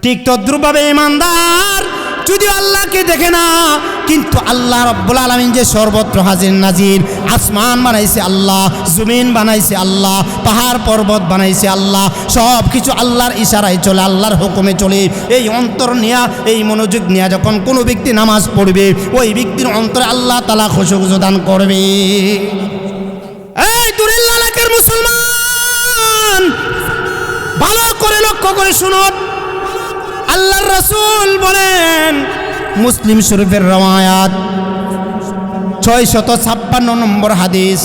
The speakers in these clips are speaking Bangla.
ঠিক তদ্রুপভাবে ইমানদার যদি আল্লাহকে দেখে না, কিন্তু আল্লাহ রাব্বুল আলামিন যে সর্বত্র হাজির নাজির, আসমান বানাইছে আল্লাহ, জমিন বানাইছে আল্লাহ, পাহাড় পর্বত বানাইছে আল্লাহ, সব কিছু আল্লাহর ইশারায় চলে, আল্লাহর হুকুমে চলে। এই অন্তর নিয়া, এই মনোযোগ নিয়া যখন কোনো ব্যক্তি নামাজ পড়বে, ওই ব্যক্তির অন্তরে আল্লাহ তাআলা খুশু দান করবে। এই দূরের এলাকার মুসলমান, ভালো করে লক্ষ্য করে শুনুন, আল্লাহর রাসূল বলেন, মুসলিম শরীফের রওয়ায়াত 656 নম্বর হাদিস,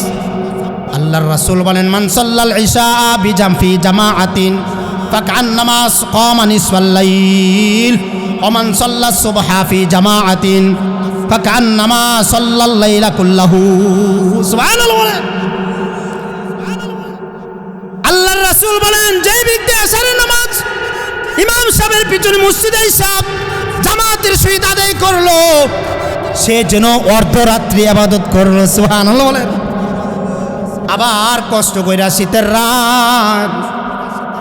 আল্লাহর রাসূল বলেন, মান সাল্লাল ইশা বিজামফি জামাআতিন ফাকান্নামা ক্বামা নিসফাল লাইল ওয়া মান সাল্লাস সুবহা ফি জামাআতিন ফাকান্নামা সাল্লাল লাইলা কুল্লাহু। সুবহানাল্লাহ বলেন। আল্লাহর রাসূল বলেন, যে ব্যক্তি আসরের নামাজ ইমাম সাহেবের পিছনে মসজিদে হিসাব জামাতের সহিত আদায় করলো, সে যেন অর্ধরাত্রি ইবাদত করলো। সুবহানাল্লাহ বলেন। আবার কষ্ট কইরা শীতের রাত,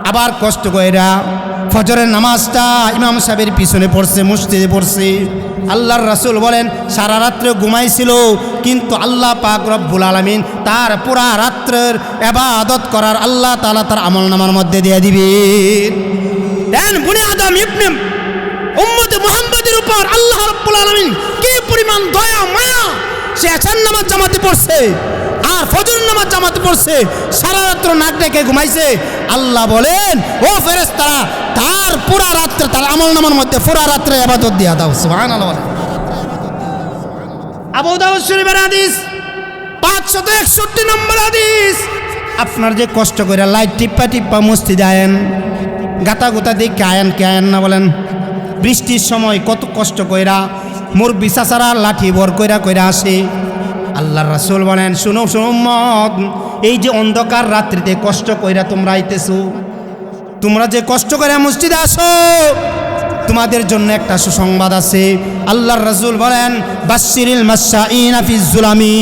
আবার কষ্ট কইরা ফজরের নামাজটা ইমাম সাহেবের পিছনে পড়ছে, মসজিদে পড়ছে। আল্লাহর রাসূল বলেন, সারা রাত্রে ঘুমাইছিল, কিন্তু আল্লাহ পাক রব্বুল আলামিন তার পুরা রাত্রের ইবাদত করার আল্লাহ তাআলা তার আমলনামার মধ্যে দিয়ে দিবেন। দেন বনি আদম ইবনে উম্মতে মুহাম্মাদের উপর আল্লাহ রাব্বুল আলামিন কি পরিমাণ দয়া মায়া, সে আসার নামাজ জামাতে পড়ছে আর ফজর নামাজ জামাতে পড়ছে, সারা রাত্র নাক ডেকে ঘুমাইছে। আল্লাহ বলেন, ও ফেরেশতারা, তার পুরা রাত্রে তার আমলনামার মধ্যে পুরা রাত্রে ইবাদত দিয়া দাও। সুবহানাল্লাহ। আবু দাউদ শরীফের হাদিস 561 নম্বর হাদিস, আপনার যে কষ্ট করে লাইট টিপ্পা টিপ্পা মসজিদে আয়েন, গাতা গোতা দেখে আয়েন কে আয়েন না বলেন? বৃষ্টির সময় কত কষ্ট কইরা মুরব্বি চাচারা লাঠি ভর কইরা কইরা আসে। আল্লাহর রাসূল বলেন, শুনো শুনো উম্মত, এই যে অন্ধকার রাত্রিতে কষ্ট কইরা তোমরা আইতেছো, তোমরা যে কষ্ট করে মসজিদে আসো, তোমাদের জন্য একটা সুসংবাদ আছে। আল্লাহর রাসূল বলেন, বাশশিরিল মাশাঈনা ফিজ যুলামি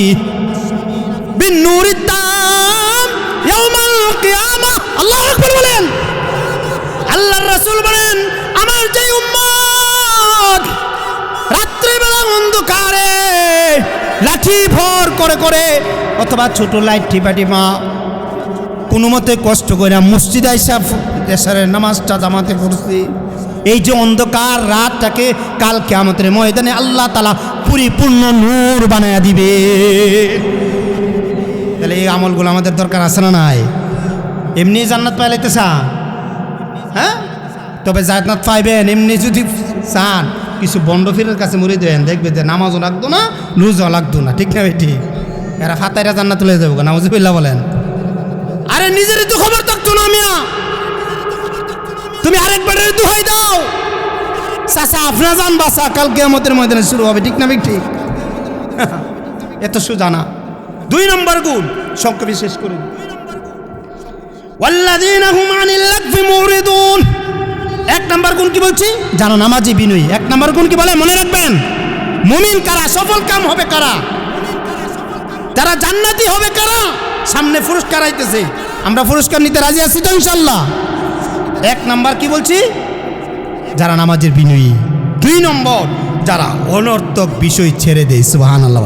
বিন নূরিত তাম ইয়াউমাল কিয়ামাহ। আল্লাহু আকবার বলেন। আল্লাহর রাসূল বলেন, আমার যে উম্মত রাত্রিবেলা অন্ধকারে লাঠি ভর করে করে অথবা ছোট লাইট টিপা টিপা কোনো মতে কষ্ট করে মসজিদে আইসা এশারের নামাজটা জামাতে পড়ছি, এই যে অন্ধকার রাতটাকে কাল কিয়ামতের ময়দানে আল্লাহ তাআলা পরিপূর্ণ নূর বানায়া দিবে। তাহলে এই আমলগুলো আমাদের দরকার আছে না নাই? এমনি জান্নাত পাইলাইতেছা? হ্যাঁ, তবে জান্নাত পাইবেন এমনি যদি চান, কিছু বন্ডফিরের কাছে মুড়ি দেবেন, দেখবে যে নামাজও লাগতো না, রোজাও লাগতো না। ঠিক না বেটি? এরা ফাতাইরা জান্নাত তুলে যাবো, নাউজুবিল্লাহ বলেন। আরে নিজেরই তো খবর থাকতো না মিয়া, তুমি আরেকবার দোহাই দাও, চাচা আপনার জান বাসা, কাল কিয়ামতের ময়দানে শুরু হবে। ঠিক না বেটি? এত সোজা না। 2 নম্বর গুণ সংক্ষেপে শেষ করুন, ওয়াল্লাযীনা হুম আনিল লাগফি মুরিদুন। 1 নম্বর গুণ কি বলছি জানো? নামাজি বিনয়ী। 1 নম্বর গুণ কি বলে মনে রাখবেন? মুমিন কারা? সফল কাম হবে কারা? যারা জান্নাতি হবে কারা? সামনে পুরস্কার আইতেছে, আমরা পুরস্কার নিতে রাজি আছি তো ইনশাআল্লাহ। 1 নম্বর কি বলছি? যারা নামাজের বিনয়ী। 2 নম্বর যারা অনর্থক বিষয় ছেড়ে দেয়। সুবহানাল্লাহ।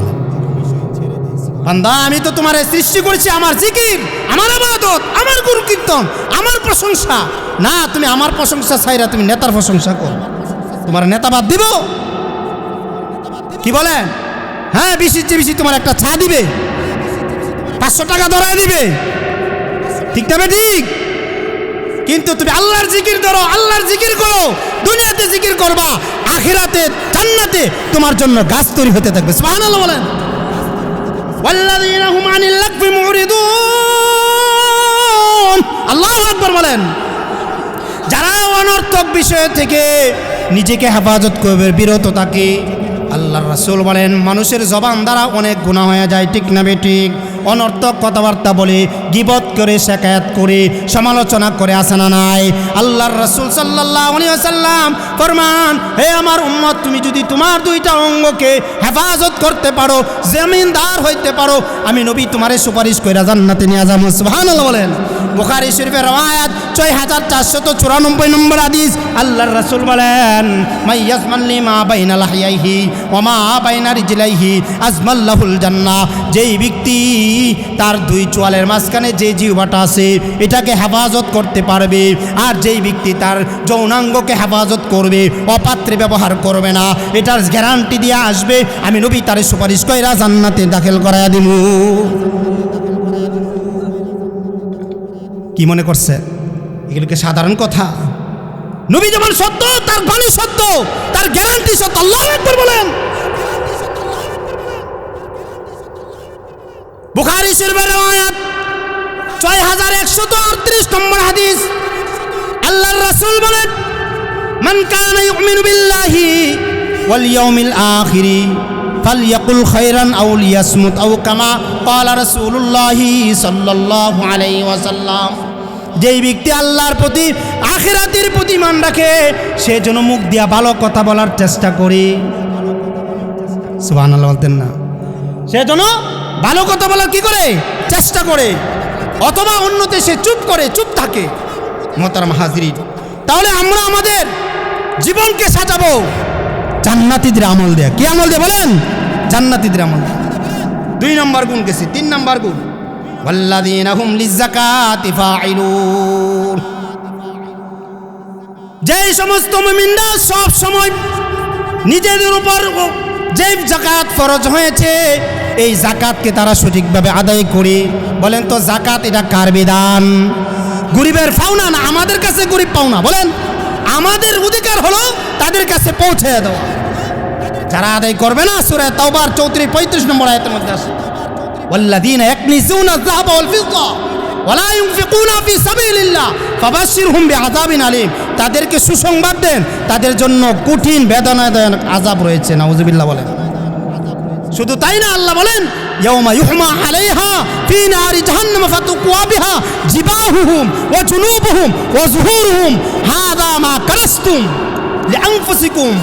বান্দা, আমি তো তোমার সৃষ্টি করেছি আমার জিকির, আমার ইবাদত, আমার গুণ কীর্তন, আমার প্রশংসা না। তুমি আমার প্রশংসা ছাইরা তুমি নেতার প্রশংসা করো, তোমার নেতা বাদ দিব? কি বলেন? হ্যাঁ, বেশির চেয়ে বেশি তোমার একটা চা দিবে, 500 টাকা ধরায় দিবে। ঠিক না ঠিক? কিন্তু তুমি আল্লাহর জিকির ধরো, আল্লাহর জিকির করো, দুনিয়াতে জিকির করবা, আখিরাতে জান্নাতে তোমার জন্য গাছ তৈরি হতে থাকবে। সুবহানাল্লাহ বলেন। ওয়াল্লাযীনা হুম আনিল লাগফি মুরিদুন। আল্লাহু আকবার বলেন। যারা অনর্থক বিষয় থেকে নিজেকে হেফাজত করবে, বিরত থাকে। আল্লাহর রাসূল বলেন, মানুষের জবান দ্বারা অনেক গুনাহ হয়ে যায়। ঠিক না বেঠিক? অনর্থক কথাবার্তা বলে, গীবত করে, শিকায়াত করে, সমালোচনা করে, আছে না নাই? আল্লাহর রাসূল সাল্লাল্লাহু আলাইহি ওয়াসাল্লাম ফরমান, হে আমার উম্মত, তুমি যদি তোমার 2টা অঙ্গকে হেফাজত করতে পারো, জমিনদার হইতে পারো, আমি নবী তোমারে সুপারিশ কইরা জান্নাতে নিয়ে যাবো। সুবহানাল্লাহ বলেন। বুখারী শরীফের রওয়ায়াত 6494 নম্বর হাদিস আল্লাহর রাসূল বলেন মাইয়াজমাল্লি মা বাইনা লাহিয়াইহি ওয়া মা বাইনা রিজলাইহি আজমাল্লাহুল জান্নাহ। যেই ব্যক্তি তার দুই চোয়ালের মাঝখানে যে জিহ্বাটা আছে এটাকে হেফাজত করতে পারবে, আর যেই ব্যক্তি তার যৌনাঙ্গকে হেফাজত করবে, অপাত্রে ব্যবহার করবে না, এটার গ্যারান্টি দিয়ে আসবে, আমি নবী তার সুপারিশ কইরা জান্নাতে দাখিল করায়া দিব। কি মনে করছে এগুলোকে সাধারণ কথা? নবী যেমন সত্য, তার বাণী সত্য, তার গ্যারান্টি সত্য। আল্লাহু আকবার বলেন। বুখারী শরীফের riwayat 6138 নম্বর হাদিস আল্লাহর রাসূল বলেন মান কানা ইউমিনু বিল্লাহি ওয়াল ইয়াউমিল আখিরি ফালইয়াকুল খায়রান আও লিয়াসমুত আও কামা ক্বালা রাসূলুল্লাহি সাল্লাল্লাহু আলাইহি ওয়াসাল্লাম। যেই ব্যক্তি আল্লাহর প্রতি আখিরাতের প্রতি মান রাখে সে যেন মুখ দিয়া ভালো কথা বলার চেষ্টা করে। সুবহানাল্লাহ বলতেন না? সে যেন ভালো কথা বলার কি করে চেষ্টা করে, অথবা অন্যতে সে চুপ থাকে। মোহতারাম হাজরিন, তাহলে আমরা আমাদের জীবনকে সাজাবো জান্নাতীদের আমল দেয়া। কি আমল দিয়ে বলেন? জান্নাতীদের আমল। 2 নম্বর গুণ গেছে, 3 নম্বর গুণ ওয়াল্লাযীনা হুম লিযাকাতি ফাঈলুন। যেই সমস্ত মুমিনরা সব সময় নিজেদের উপর যে যাকাত ফরজ হয়েছে এই যাকাতকে তারা সঠিকভাবে আদায় করে। বলেন তো যাকাত এটা কার বিধান? গরিবের পাওনা না, আমাদের কাছে গরিব পাওনা। বলেন আমাদের অধিকার হলো তাদের কাছে পৌঁছে দেওয়া। যারা আদায় করবে না সূরা তাওবার 34-35 নম্বর আয়াতের মধ্যে আছে ওয়াল্লাযীনা ইয়াকনিজুনা আয-যাহাবা ওয়াল ফিদ্দা ওয়া লা ইউনফিকুনা ফি সাবিলিল্লাহ ফাবাশশিরহুম বিআযাবিন আলীম। তাদেরকে সুসংবাদ দেন, তাদের জন্য কঠিন বেদনাদায়ক আযাব রয়েছে। নাউযুবিল্লাহ বলেন। শুধু তাই না, আল্লাহ বলেন ইয়াউমা ইউহমা আলাইহা ফি নারি জাহান্নাম ফাতুকওয়া বিহা জিবাহুহুম ওয়া জুনুবুহুম ওয়া যুহুরুহুম হাযা মা কারাসতুম লিআনফুসিকুম।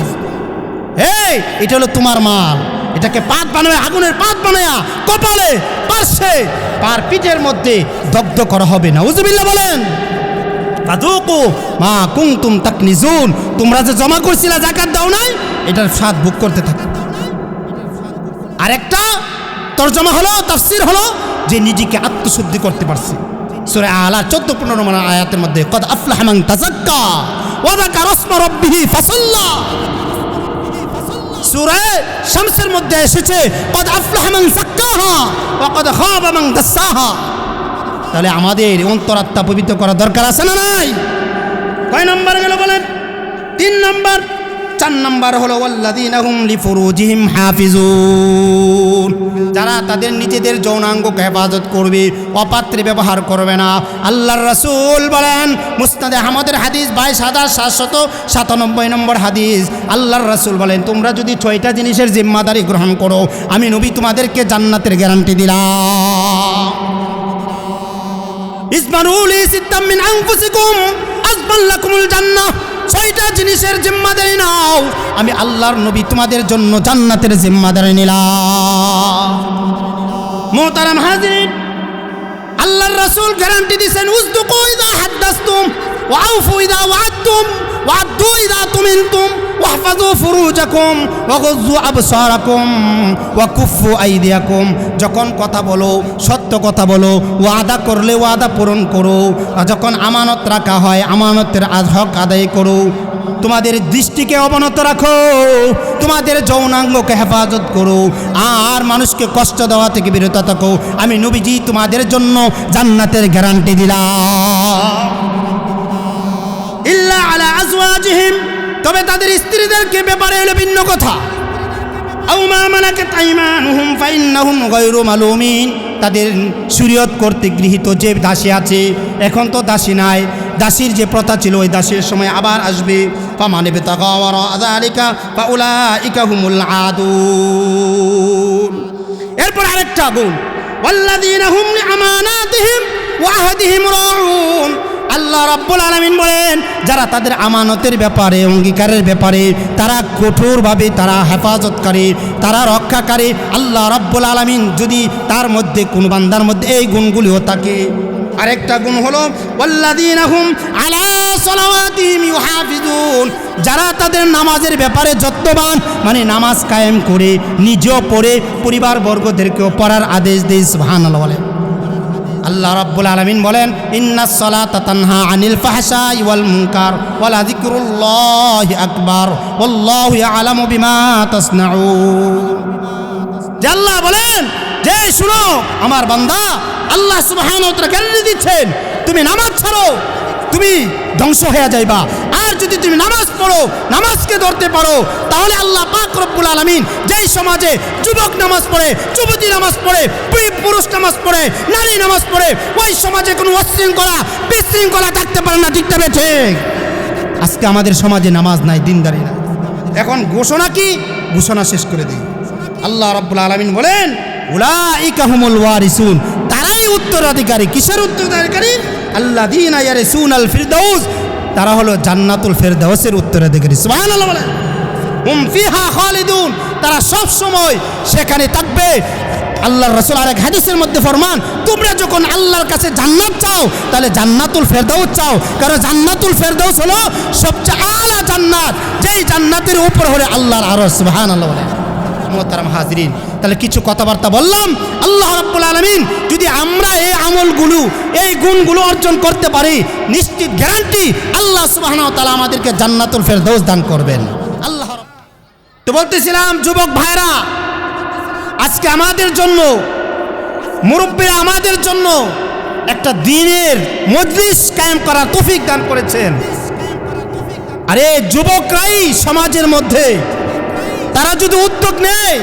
এই এটা হলো তোমার মাল, এটাকে পাত বানায়, আগুনের পাত বানায় কপালে, পার্শ্বে, পার পিঠের মধ্যে দগ্ধ করা হবে। নাউযুবিল্লাহ বলেন। ফাযুকু মা কুনতুম তাকনিজুন। তোমরা যে জমা করছিলা যাকাত দাও নাই, এটার স্বাদ ভোগ করতে থাকো। আরেকটা তরজমা হলো, তাফসীর হলো যে নিজেকে আত্মশুদ্ধি করতে পারছে। সূরা আলা 14-15 নম্বর আয়াতের মধ্যে কদ আফলাহা মান তাযাক্কা ওয়া যাকারা ইসমা রাব্বিহি ফাসাল্লা। সূরা শামসের মধ্যে এসেছে কদ আফলাহা মান যাক্কাহা ওয়া কদ খাবা মান দাসাহা। তাহলে আমাদের অন্তরাত্মা পবিত্র করা দরকার আছে না নাই? কয় নম্বর গেল বলেন? 3 নম্বর। 4 নম্বর হলো ওয়াল্লাযীনা হুম লিফুরুজিহিম হাফিজুন। যারা তাদের নিজেদের যৌনাঙ্গকে হেফাজত করবে, অপাত্রে ব্যবহার করবে না। আল্লাহর রাসূল বলেন মুসনাদে আহমদের হাদিস 22797 নম্বর হাদিস আল্লাহর রাসূল বলেন তোমরা যদি 6টা জিনিসের জিম্মাদারি গ্রহণ করো আমি নবী তোমাদেরকে জান্নাতের গ্যারান্টি দিলাম। ইসমানুলি সিত্তাম মিন আনফুসিকুম আজবাল্লাকুমুল জান্নাহ। 6টা জিনিসের জিম্মাদারি নাও, আমি আল্লাহর নবী তোমাদের জন্য জান্নাতের জিম্মাদারি নিলাম। মুহতারাম হাজিরিন, আল্লাহর রাসূল গ্যারান্টি দিয়েছেন উসদুকু ইযা হাদাসতুম ওয়া আউফু ইযা ওয়া'আদতুম ওয়া'আদ্দু ইযা তুমিনতুম ওয়াহফাযু ফুরুজাকুম ওয়াগুযু আবসারাকুম ওয়া কুফফু আইদিয়াকুম। যখন কথা বলো সত্য কথা বলো, ওয়াদা করলে ওয়াদা পূরণ করো, আর যখন আমানত রাখা হয় আমানতের হক আদায় করো। তোমাদের দৃষ্টিকে অবনত রাখো, তোমাদের যৌনাঙ্গকে হেফাজত করো, আর মানুষকে কষ্ট দেওয়া থেকে বিরত থাকো। আমি নবীজি তোমাদের জন্য জান্নাতের গ্যারান্টি দিলাম। ইল্লা আলা আজওয়াজিহিম, তবে তাদের স্ত্রীদেরকে ব্যাপারে হলো ভিন্ন কথা। আও মা মালাকাত আইমানুহুম ফাইন্নাহুম গায়রু মালুমিন, তাদের শরীয়ত কর্তৃক গৃহীত যে দাসী আছে, এখন তো দাসী নাই, দাসীর যে প্রথা ছিল ওই দাসীর সময় আবার আসবে। ফামান ইবতাগা ওয়ারা যালিকা ফাউলাইকা হুমুল আদুন। এরপর আরেকটা গুণ ওয়াল্লাযীনা হুম লিআমানাতিহিম ওয়া আহদিহিম রাউন। আল্লাহ রাব্বুল আলামিন বলেন যারা তাদের আমানতের ব্যাপারে, অঙ্গীকারের ব্যাপারে তারা কঠোরভাবে তারা হেফাজতকারী, তারা রক্ষাকারী। আল্লাহ রাব্বুল আলামিন যদি তার মধ্যে কোন বান্দার মধ্যে এই গুণগুলিও থাকে আরেকটা গুণ হলো ওয়াল্লাযীনা হুম আলা সালাওয়াতিহিম ইউহাফিজুন, যারা তাদের নামাজের ব্যাপারে যত্নবান, মানে নামাজ কায়েম করে নিজেও পড়ে পরিবার বর্গদেরকেও পড়ার আদেশ দেয়। সুবহানাল্লাহ বলেন। আল্লাহ রাব্বুল আলামিন বলেন ইন্নাস সালাতা তানহা আনিল ফাহশাই ওয়াল মুনকার ওয়ালা যিকরুল্লাহি আকবার ওয়াল্লাহু ইয়ালামু বিমা তাসনাউন। যে আল্লাহ বলেন যে শুনো আমার বান্দা, আল্লাহ সুবহানাহু ওয়া তাআলা গ্যারান্টি দিচ্ছেন তুমি নামাজ ছাড়ো তুমি ধ্বংস হয়ে যাইবা, আর যদি তুমি নামাজ পড়ো, নামাজকে ধরতে পারো, তাহলে আল্লাহ পাক রব্বুল আলামিন যেই সমাজে যুবক নামাজ পড়ে, যুবতী নামাজ পড়ে, পুরুষ নামাজ পড়ে, নারী নামাজ পড়ে, ওই সমাজে কোনো অশৃঙ্খলা বিশৃঙ্খলা থাকতে পারে না। ঠিক তবে ঠিক। আজকে আমাদের সমাজে নামাজ নাই, দিনদারি নাই। এখন ঘোষণা কি? ঘোষণা শেষ করে দিই। আল্লাহ রাব্বুল আলামিন বলেন উলাইকা হুমুল ওয়ারিসুন, তারাই উত্তরাধিকারী। কিসের উত্তরাধিকারী? আল্লাযীনা ইয়ারিসুনাল ফিরদাউস, তারা হলো জান্নাতুল ফিরদাউসের উত্তরাধিকারী। সুবহানাল্লাহ বলেন। হুম ফিহা খালিদুন, তারা সব সময় সেখানে থাকবে। আল্লাহর রাসূল আরেক হাদিসের মধ্যে ফরমান, তোমরা যখন আল্লাহর কাছে জান্নাত চাও তাহলে জান্নাতুল ফেরদাউস চাও, কারণ জান্নাতুল ফেরদাউস হলো সবচেয়ে আলা জান্নাত, যেই জান্নাতের উপর হলো আল্লাহর আরশ। সুবহানাল্লাহ বলেন। মুহতারাম হাজিরিন, তাহলে কিছু কথাবার্তা বললাম। আল্লাহ রাব্বুল আলামিন যদি আমরা এই আমলগুলো, এই গুণগুলো অর্জন করতে পারি, নিশ্চিত গ্যারান্টি আল্লাহ সুবহানাহু ওয়া তাআলা আমাদেরকে জান্নাতুল ফেরদাউস দান করবেন। আল্লাহ তো বলতেছিলাম যুবক ভাইরা, আজকে আমাদের জন্য, মুরব্বীরা আমাদের জন্য একটা দ্বীনের মজলিস কায়েম করার তৌফিক দান করেছেন। আরে যুবকরাই সমাজের মধ্যে, তারা যদি উদ্যোগ নেয়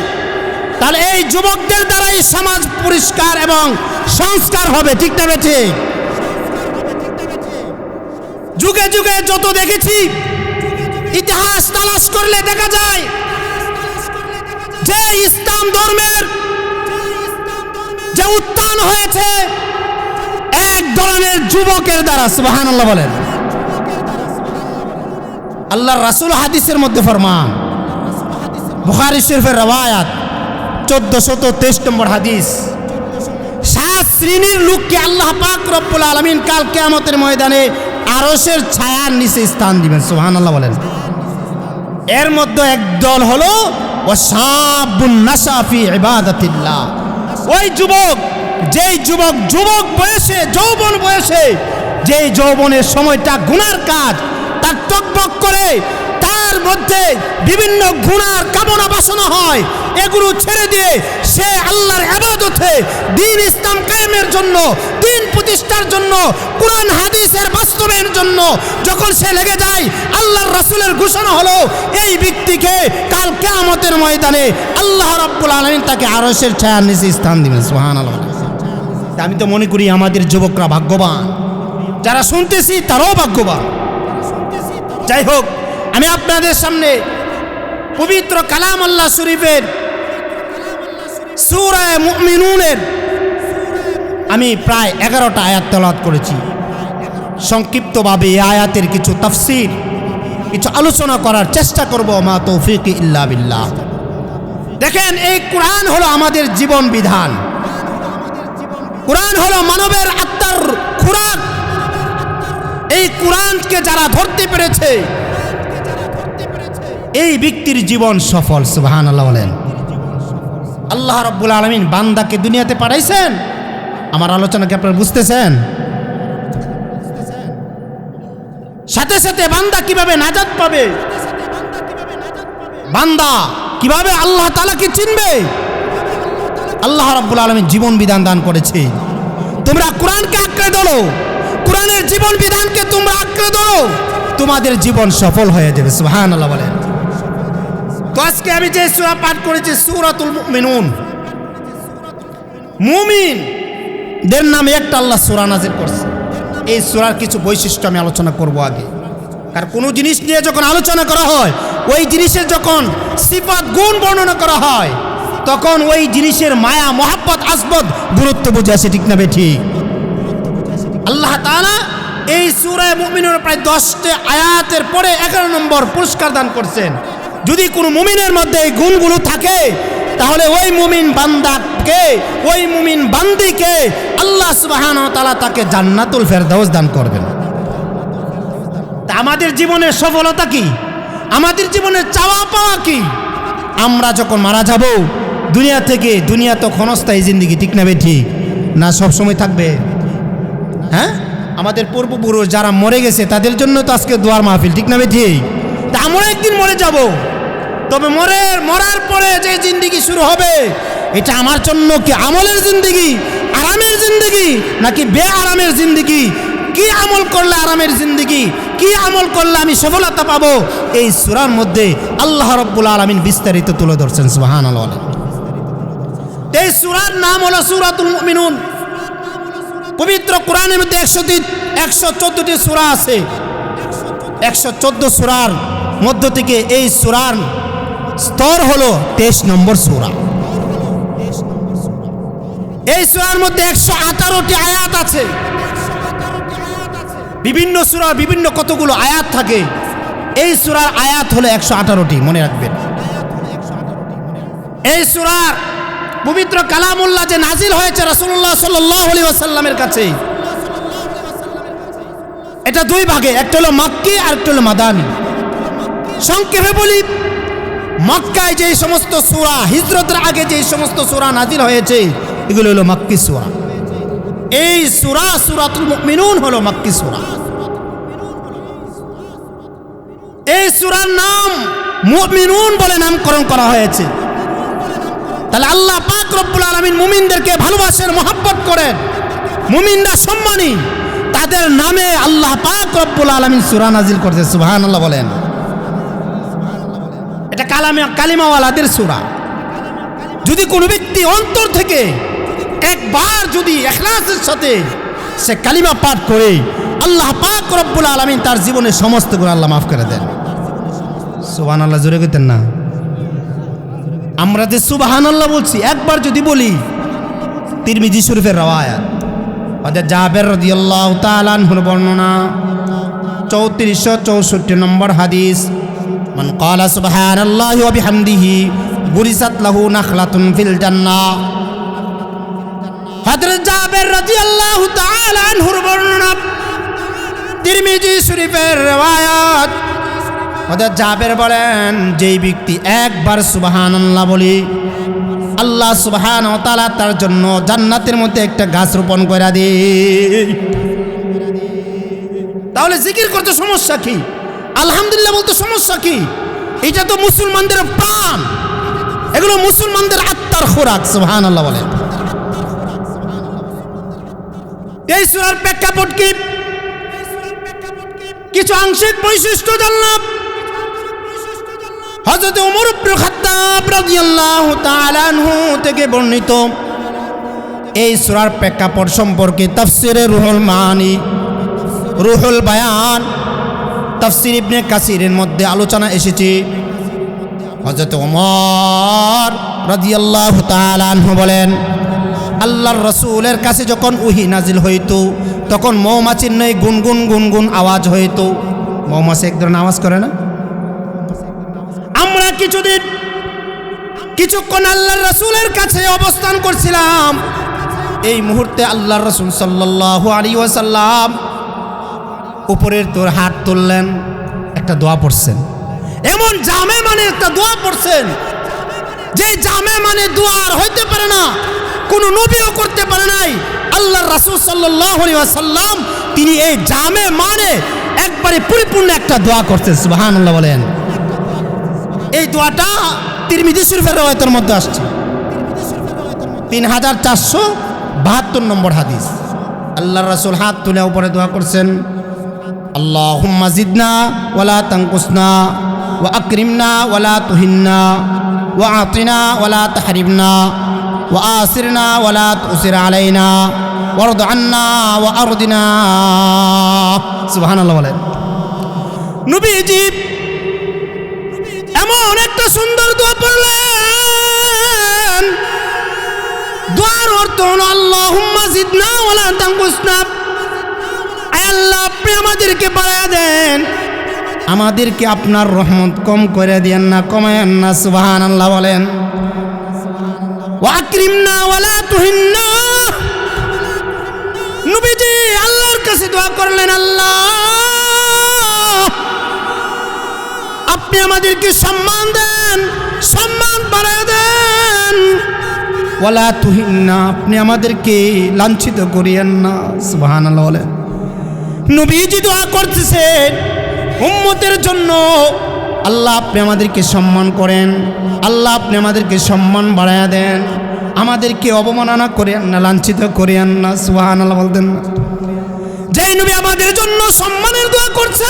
তাহলে এই যুবকদের দ্বারাই সমাজ পরিষ্কার এবং সংস্কার হবে। ঠিক না ঠিক? যুগে যুগে যত দেখেছি, ইতিহাস তালাশ করলে দেখা যায় যে ইসলাম ধর্মের যে উত্থান হয়েছে এক ধরনের যুবকের দ্বারা। সুবহানাল্লাহ বলেন। আল্লাহর রাসূল হাদিসের মধ্যে ফরমান, বুখারী শরীফের রওয়ায়াত 1423 নম্বর হাদিস, 7 শ্রেণীর লোককে আল্লাহ পাক রব্বুল আলামিন কাল কিয়ামতের ময়দানে আরশের ছায়ার নিচে স্থান দিবেন। সুবহানাল্লাহ বলেন। এর মধ্যে একদল হলো ওয়াশাবুন নাশা ফি ইবাদাতিল্লাহ, ওই যুবক, যেই যুবক বয়সে, যৌবন বয়সে, যেই যৌবনের সময়টা গুনার কাজ তার টকবক করে, তার মধ্যে বিভিন্ন গুনার কামনা বাসনা হয়, এগুলো ছেড়ে দিয়ে সে আল্লাহর ইবাদতে, দ্বীন ইসলাম কায়েমের জন্য, দ্বীন প্রতিষ্ঠার জন্য, কোরআন হাদিসের বাস্তবায়নের জন্য যখন সে লেগে যায়, আল্লাহর রাসূলের ঘোষণা হলো এই ব্যক্তিকে কাল কিয়ামতের ময়দানে আল্লাহ রাব্বুল আলামিন তাকে আরশের ছায়ার নিচে স্থান দিবেন। সুবহানাল্লাহ। আমি তো মনে করি আমাদের যুবকরা ভাগ্যবান, যারা শুনতেছি তারাও ভাগ্যবান। যাই হোক, আমি আপনাদের সামনে পবিত্র কালাম আল্লাহ শরীফের সূরা মুমিনুনের আমি প্রায় 11টা আয়াত তেলাওয়াত করেছি। সংক্ষিপ্তভাবে এই আয়াতের কিছু তাফসীর, কিছু আলোচনা করার চেষ্টা করব। মা তৌফিক ইল্লা বিল্লাহ। দেখেন, এই কোরআন হলো আমাদের জীবন বিধান, কোরআন হলো মানবের আত্মার খোরাক। এই কোরআনকে যারা ধরতে পেরেছে এই ব্যক্তির জীবন সফল। সুবহানাল্লাহ বলেন। আল্লাহ রাব্বুল আলামিন বান্দাকে দুনিয়াতে পাঠাইছেন। আমার আলোচনাকে আপনারা বুঝতেছেন? সাথে সাথে বান্দা কিভাবে নাজাত পাবে, বান্দা কিভাবে আল্লাহ তাআলাকে চিনবে, আল্লাহ রাব্বুল আলামিন জীবন বিধান দান করেছে। তোমরা কোরআনকে আঁকড়ে ধরো, কোরআনের জীবন বিধানকে তোমরা আঁকড়ে ধরো, তোমাদের জীবন সফল হয়ে যাবে। সুবহানাল্লাহ বলেন। তো আজকে আমি যে সূরা পাঠ করেছি সূরাতুল মুমিনুন, মুমিনদের নামে একটা আল্লাহ সূরা নাযিল করছে। এই সূরার কিছু বৈশিষ্ট্য আমি আলোচনা করব আগে। কারণ কোনো জিনিস নিয়ে যখন আলোচনা করা হয়, ওই জিনিসের যখন সিফাত গুণ বর্ণনা করা হয়, তখন ওই জিনিসের মায়া মহাব্বত আসবত গুরুত্ব বুঝে আসে। ঠিক না ঠিক? আল্লাহ তাআলা এই সূরা মুমিনুর প্রায় 10টি আয়াতের পরে 11 নম্বর পুরস্কার দান করছেন। যদি কোনো মুমিনের মধ্যে এই গুণগুলো থাকে তাহলে ওই মুমিন বান্দাকে, ওই মুমিন বান্দিকে আল্লাহ সুবহানাহু ওয়া তাআলা তাকে জান্নাতুল ফেরদাউস দান করবেন। তা আমাদের জীবনের সফলতা কি? আমাদের জীবনের চাওয়া পাওয়া কি? আমরা যখন মারা যাব দুনিয়া থেকে, দুনিয়া তো ক্ষণস্থায়ী জিন্দেগি, ঠিক না ঠিক না? সবসময় থাকবে? হ্যাঁ, আমাদের পূর্বপুরুষ যারা মরে গেছে তাদের জন্য তো আজকে দোয়ার মাহফিল, ঠিক না ঠিক? তা আমরা একদিন মরে যাব, তবে মরার পরে যে জিন্দেগি শুরু হবে এটা আমার জন্য কি আমলের জিন্দেগি, আরামের জিন্দেগি, নাকি বে আরামের জিন্দেগি? কি আমল করলে আরামের জিন্দেগি, কি আমল করলে আমি সফলতা পাবো, এই সূরার মধ্যে আল্লাহ রাব্বুল আলামিন বিস্তারিত তুলে ধরছেন। সুবহানাল্লাহ। এই সূরার নাম হলো সূরাতুল মুমিনুন। পবিত্র কোরআনের মধ্যে 114টি সূরা আছে। 114 সূরার মধ্য থেকে এই সূরার স্তর হলো 23 নম্বর সূরা। এই সূরার মধ্যে 118টি আয়াত আছে। বিভিন্ন সূরা বিভিন্ন কতগুলো আয়াত থাকে। এই সূরার আয়াত হলো 118টি, মনে রাখবেন। এই সূরার পবিত্র কালামুল্লাহ যে নাজিল হয়েছে রাসূলুল্লাহ সাল্লাল্লাহু আলাইহি ওয়াসাল্লামের কাছে, এটা দুই ভাগে, একটা হলো মাক্কি আর একটা হলো মাদানী। সংক্ষেপে বলি, মক্কায় যে সমস্ত সূরা, হিজরতের আগে যে সমস্ত সূরা নাজিল হয়েছে এগুলো হলো মাক্কি সূরা। এই সূরা সূরাতুল মুমিনুন হলো মাক্কি সূরা। এই সূরার নাম মুমিনুন বলে নামকরণ করা হয়েছে। তাহলে আল্লাহ পাক রব্বুল আলামিন মুমিনদেরকে ভালোবাসেন, মহব্বত করেন, মুমিনরা সম্মানী, তাদের নামে আল্লাহ পাক রব্বুল আলামিন সূরা নাজিল করতে। সুবহানাল্লাহ বলেন। এটা কালিমাওয়ালাদের সূরা। যদি কোনো ব্যক্তি অন্তর থেকে একবার যদি ইখলাসের সাথে সে কালিমা পাঠ করে, আল্লাহ পাক রব্বুল আলামিন তার জীবনের সমস্ত গুনাহ আল্লাহ মাফ করে দেন। সুবহানাল্লাহ জোরে কইতেন না? আমরা যে সুবহানাল্লাহ বলছি, একবার যদি বলি, তিরমিজি শরীফের রওয়ায়াত, হযরত জাবের রাদিয়াল্লাহু তাআলা আনহুর বর্ণনা, 3464 নম্বর হাদিস, মান ক্বালা সুবহানাল্লাহি ওয়া বিহামদিহি বুরিসাত লাহু নাখলাতুন ফিল জান্নাহ। হযরত জাবের রাদিয়াল্লাহু তাআলা আনহুর বর্ণনা, তিরমিজি শরীফের রওয়ায়াত। হযরত জাবের বলেন, যেই ব্যক্তি একবার সুবহানাল্লাহ বলে, আল্লাহ সুবহানাহু ওয়া তাআলা তার জন্য জান্নাতের মধ্যে একটা গাছ রোপণ করে দেয়। তাহলে জিকির করতে সমস্যা কি? আলহামদুলিল্লাহ বলতে সমস্যা কি? এটা তো মুসলমানদের প্রাণ, এগুলো মুসলমানদের আত্মার খোরাক। সুবহানাল্লাহ বলেন। এই সূরার প্রেক্ষাপট কি? কিছু আংশিক বৈশিষ্ট্য জানলাম। হযরত ওমর ইবনে খাত্তাব রাদিয়াল্লাহু তাআলা আনহু থেকে বর্ণিত এই সূরার প্রেক্ষাপট সম্পর্কে তাফসিরে রুহুল মানি, রুহুল বায়ান, তাফসির ইবনে কাসিরের মধ্যে আলোচনা এসেছে। হযরত ওমর রাদিয়াল্লাহু তাআলা আনহু বলেন, আল্লাহর রাসূলের কাছে যখন ওহী নাজিল হইতো তখন মৌমাছির নয় গুনগুন গুনগুন আওয়াজ হইতো। মৌমাছি এক ধরনের আওয়াজ করে না? আমরা কিছুক্ষণ আল্লাহর রাসূলের কাছে অবস্থান করছিলাম। এই মুহূর্তে আল্লাহর রাসূল সাল্লাল্লাহু আলাইহি ওয়াসাল্লাম উপরের তোর হাত তুললেন, একটা দোয়া পড়ছেন। এমন জামে মানে একটা দোয়া পড়ছেন যে জামে মানে দোয়া আর হইতে পারে না, কোনো নবীও করতে পারে নাই। আল্লাহর রাসূল সাল্লাল্লাহু আলাইহি ওয়াসাল্লাম তিনি এই জামে মানে একবারে পরিপূর্ণ একটা দোয়া করতেন। সুবহানাল্লাহ বলেন। এই দোয়াটা তিরমিজি শরীফের রওয়ায়াতের মধ্যে আসছে, 3472 নম্বর হাদিস। আল্লাহর রাসূল হাত তুলে উপরে দোয়া করছেন, আল্লাহুম্মা জিদনা ওয়ালা তানকুসনা ওয়া আকরিমনা ওয়ালা তুহিন্না ওয়া আতিনা ওয়ালা তাহরিমনা ওয়া আসিরনা ওয়ালা তুসির আলাইনা ওয়ারদ আন্না ওয়া আরদিনা। সুবহানাল্লাহ বলেন। নবীজি এমন একটা সুন্দর দোয়া পড়লেন, দোয়ার অর্থ হলো আল্লাহুম্মা জিদনা ওয়ালা তানকুসনা, আয় আল্লাহ আপনি আমাদেরকে বাড়ায় দেন, আমাদেরকে আপনার রহমত কম করে দেন না, কমায়েন না। সুবহানাল্লাহ বলেন। ওয়া আকরিমনা ওয়ালা তুহিন্না। নবীজি আল্লাহর কাছে দোয়া করলেন, আল্লাহ আপনি আমাদেরকে সম্মান দেন, সম্মান বাড়ায় দেন। ওয়ালা তুহিন্না, আপনি আমাদেরকে লাঞ্ছিত করিয়েন না। সুবহানাল্লাহ বলেন। নবীজি দোয়া করতেছেন উম্মতের জন্য, আল্লাহ আপনি আমাদেরকে সম্মান করেন, আল্লাহ আপনি আমাদেরকে সম্মান বাড়ায়া দেন, আমাদেরকে অবমাননা করেন না, লাঞ্ছিত করিয়েন না। সুবহানাল্লাহ বলতেন না? যেই নবী আমাদের জন্য সম্মানের দোয়া করছে,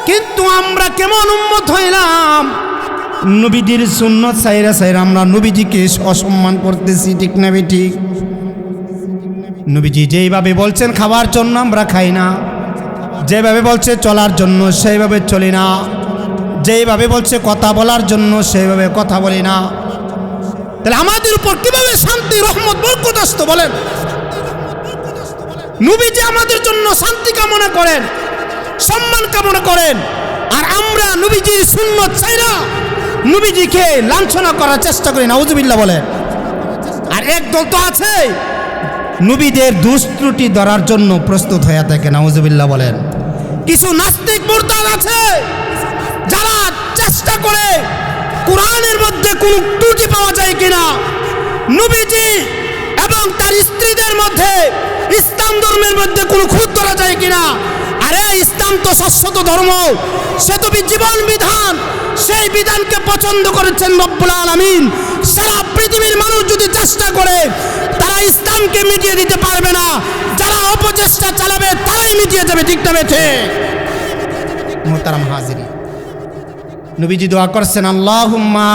কিন্তু আমরা কেমন উম্মত হইলাম, নবীজির সুন্নত সাইরা সাইরা আমরা নবীজিকে অসম্মান করতেছি। ঠিক না বেঠিক? নবীজি যেইভাবে বলছেন খাবার জন্য আমরা খাই না, যেভাবে বলছে চলার জন্য সেইভাবে চলি না, যেইভাবে বলছে কথা বলার জন্য সেইভাবে কথা বলি না। তাহলে আমাদের উপর কিভাবে শান্তি, রহমত, বরকত আসতো বলেন? নবীজি আমাদের জন্য শান্তি কামনা করেন, সম্মান কামনা করেন, আর আমরা নবীজির সুন্নত ছাইরা নবীজিকে লাঞ্ছনা করার চেষ্টা করি। নাউজুবিল্লাহ বলেন। আর একদল তো আছে নবীদের দোষ ত্রুটি ধরার জন্য প্রস্তুত হয়ে থাকে। নাউজুবিল্লাহ বলেন। কিছু নাস্তিক মুরতাদ আছে যারা চেষ্টা করে কোরআনের মধ্যে কোন ত্রুটি পাওয়া যায় কিনা, নবীজি এবং তার স্ত্রীদের মধ্যে, ইসলাম ধর্মের মধ্যে কোনো খুঁত ধরা যায় কিনা। আরে ইসলাম তো শাশ্বত ধর্ম, সে তো জীবন বিধান, সেই বিধানকে পছন্দ করেছেন রব্বুল আলামিন। সারা পৃথিবীর মানুষ যদি চেষ্টা করে, তারা ইসলামকে মিটিয়ে দিতে পারবে না। যারা অপচেষ্টা চালাবে তারাই মিটিয়ে যাবে। ঠিক না বেঠে? মুহতারাম হাজিরি, নবীজি দোয়া করছেন, আল্লাহুম্মা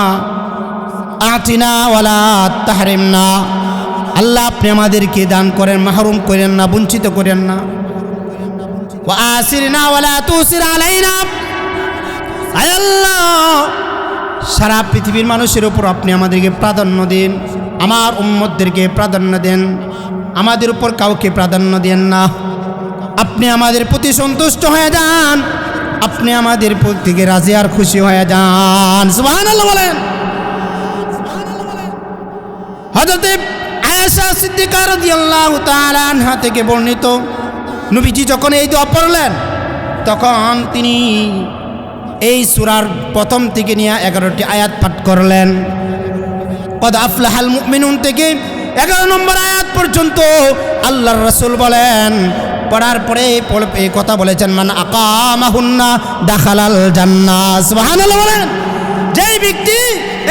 আতিনা ওয়ালা তাহরিমনা। আল্লাহ আপনি আমাদেরকে দান করেন, মাহরুম করেন না, বঞ্চিত করেন না। ওয়া আসিরনা ওয়ালা তুসির আলাইনা। আয় আল্লাহ, সারা পৃথিবীর মানুষের উপর আপনি আমাদেরকে প্রাধান্য দিন, আমার উম্মতদেরকে প্রাধান্য দেন, আমাদের উপর কাউকে প্রাধান্য দেন না। আপনি আমাদের প্রতি সন্তুষ্ট হয়ে যান, আপনি আমাদের প্রতি রাজি আর খুশি হয়ে যান। সুবহানাল্লাহ বলেন। হযরত আয়েশা সিদ্দিকা রাদিয়াল্লাহু তাআলা আনহা থেকে বর্ণিত, নবীজি যখন এই দোয়া পড়লেন তখন তিনি এই সূরার প্রথম থেকে নিয়ে 11টি আয়াত পাঠ করলেন। কদ আফলাহাল মুমিনুন থেকে 11 নম্বর আয়াত পর্যন্ত আল্লাহর রাসূল বলেন, পড়ার পরে এই কথা বলেছেন, মান আকামাহুন্না দাখালাল জান্নাহ। সুবহানাল্লাহ বলেন। যেই ব্যক্তি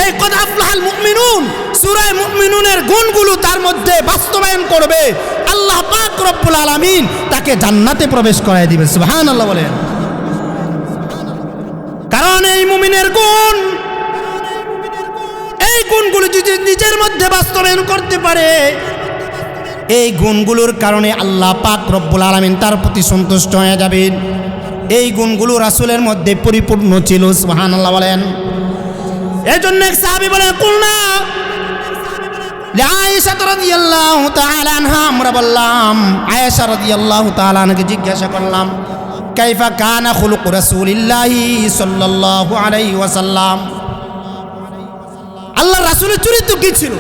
এই কদ আফলাহাল মুমিনুন সূরা মুমিনুনের গুণগুলো তার মধ্যে বাস্তবায়ন করবে, আল্লাহ পাক রব্বুল আলামিন তাকে জান্নাতে প্রবেশ করায় দিবে। সুবহানাল্লাহ বলেন। কারণ এই মুমিনের গুণ, এই গুণগুলো যদি নিজের মধ্যে বাস্তবায়ন করতে পারে, এই গুণগুলোর কারণে আল্লাহ পাক রব্বুল আলামিন তার প্রতি সন্তুষ্ট হয়ে যাবেন। এই গুণগুলো রাসূলের মধ্যে পরিপূর্ণ ছিল। সুবহানাল্লাহ বলেন। এজন্য এক সাহাবী বলেন, কুলনা আয়েশা রাদিয়াল্লাহু তাআলা আনহা, আমরা বললাম আয়েশা রাদিয়াল্লাহু তাআলা আনহাকে জিজ্ঞাসা করলাম, কাইফা কানা খুলুক রাসূলিল্লাহি সাল্লাল্লাহু আলাইহি ওয়াসাল্লাম, আল্লাহর রাসূলের চরিত্র কি ছিল?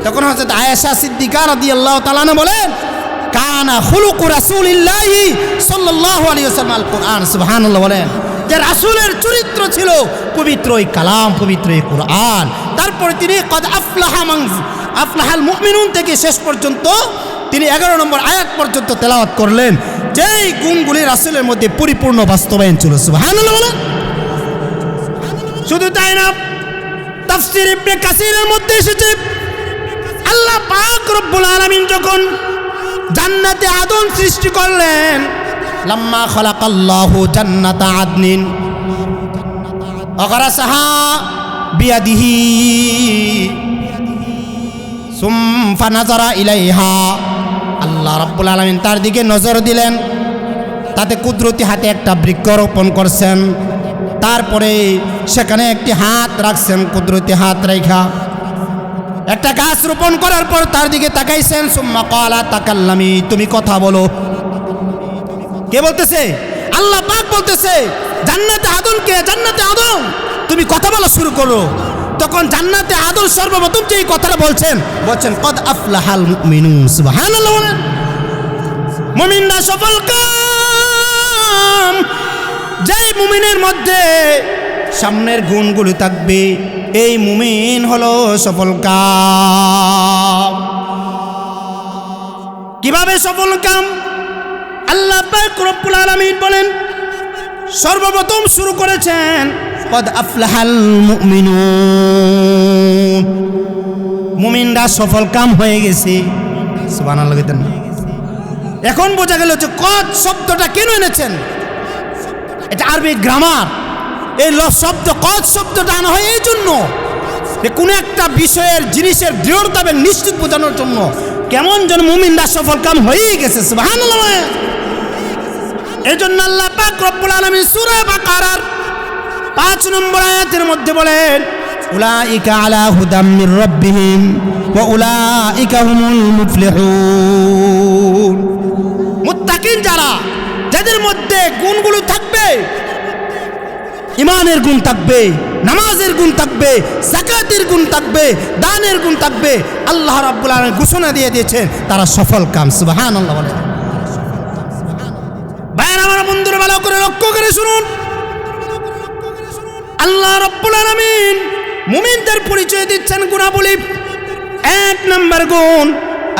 তখন হযরত আয়েশা সিদ্দিকা রাদিয়াল্লাহু তাআলা আনহা বলেন, কানা খুলুক রাসূলিল্লাহি সাল্লাল্লাহু আলাইহি ওয়াসাল্লাম আল কুরআন। সুবহানাল্লাহ বলেন। যে রাসূলের চরিত্র ছিল পবিত্র এই কালাম, পবিত্র এই কুরআন। তারপরে তিনি কদ আফলাহাল মুমিনুন থেকে শেষ পর্যন্ত তিনি 11 নম্বর আয়াত পর্যন্ত তেলাওয়াত করলেন, যেই গুণগুলি রাসূলের মধ্যে পরিপূর্ণ বাস্তবায়ন ছিল। সুবহানাল্লাহ বলেন। শুধু তাই না, তাফসীর ইবনে কাসিরের মধ্যে এসেছে, আল্লাহ পাক রব্বুল আলামিন যখন জান্নাতে আদম সৃষ্টি করলেন, লাম্মা খালাকাল্লাহু জান্নাতা আদনিন আগারাসাহা বিয়াদিহি সুম্মা নাযারা ইলাইহা, আল্লাহ রাব্বুল আলামিন তার দিকে নজর দিলেন, তাতে কুদরতি হাতে একটা বৃক্ষ রোপণ করছেন, তারপরে সেখানে একটি হাত রাখছেন, কুদরতি হাত রেখা একটা গাছ রোপণ করার পর তার দিকে তাকাইছেন, সুম্মা ক্বালা তাকাল্লামি, তুমি কথা বলো। কে বলতেছে? আল্লাহ পাক বলতেছে জান্নাতে আদমকে, জান্নাতে আদম তুমি কথা বলা শুরু করো। তখন জান্নাতে আদর সর্বপ্রথম যে কথাটা বলছেন কদ আফলাহাল মুমিনুন। সুবহানাল্লাহ বলেন। মুমিনরা সফল কাম, যেই মুমিনের মধ্যে সামনের গুণগুলো থাকবে এই মুমিন হলো সফল কাম। কিভাবে সফল কাম? আল্লাহ পাক রব্বুল আলামিন বলেন, সর্বপ্রথম শুরু করেছেন কদ আফলাহাল মুমিনুন, মুমিনরা সফল কাম হয়ে গেছে। সুবহানাল্লাহ। এখন বোঝা গেল যে কদ শব্দটা কেন এনেছেন। এটা আরবি গ্রামার। এই শব্দ কদ শব্দটা আনা হয় এই জন্য যে কোনো একটা বিষয়ের জিনিসের দৃঢ়তা এবং নিশ্চিত বোঝানোর জন্য। কেমন যেন মুমিনরা সফল কাম হয়েই গেছে। সুবহানাল্লাহ। এই জন্য আল্লাহ পাক রব্বুল আলামিন সূরা বাকারার 5 নম্বর আয়াতের মধ্যে বলেন, উলাইকা আলা হুদাম মির রাব্বিহিম ওয়া উলাইকা হুমুল মুফলিহুন। মুত্তাকিন যারা, যাদের মধ্যে গুণগুলো থাকবে, ঈমানের গুণ থাকবে, নামাজের গুণ থাকবে, যাকাতের গুণ থাকবে, দানের গুণ থাকবে, আল্লাহ রাব্বুল আলামিন ঘোষণা দিয়ে দিয়েছেন তারা সফল কাম। সুবহানাল্লাহ বলেন। ভাইরা আমার, বন্ধুরা ভালো করে লক্ষ্য করে শুনুন, আল্লাহ রাব্বুল আলামিন মুমিনদের পরিচয় দিচ্ছেন গুণাবলী। 1 নম্বর গুণ,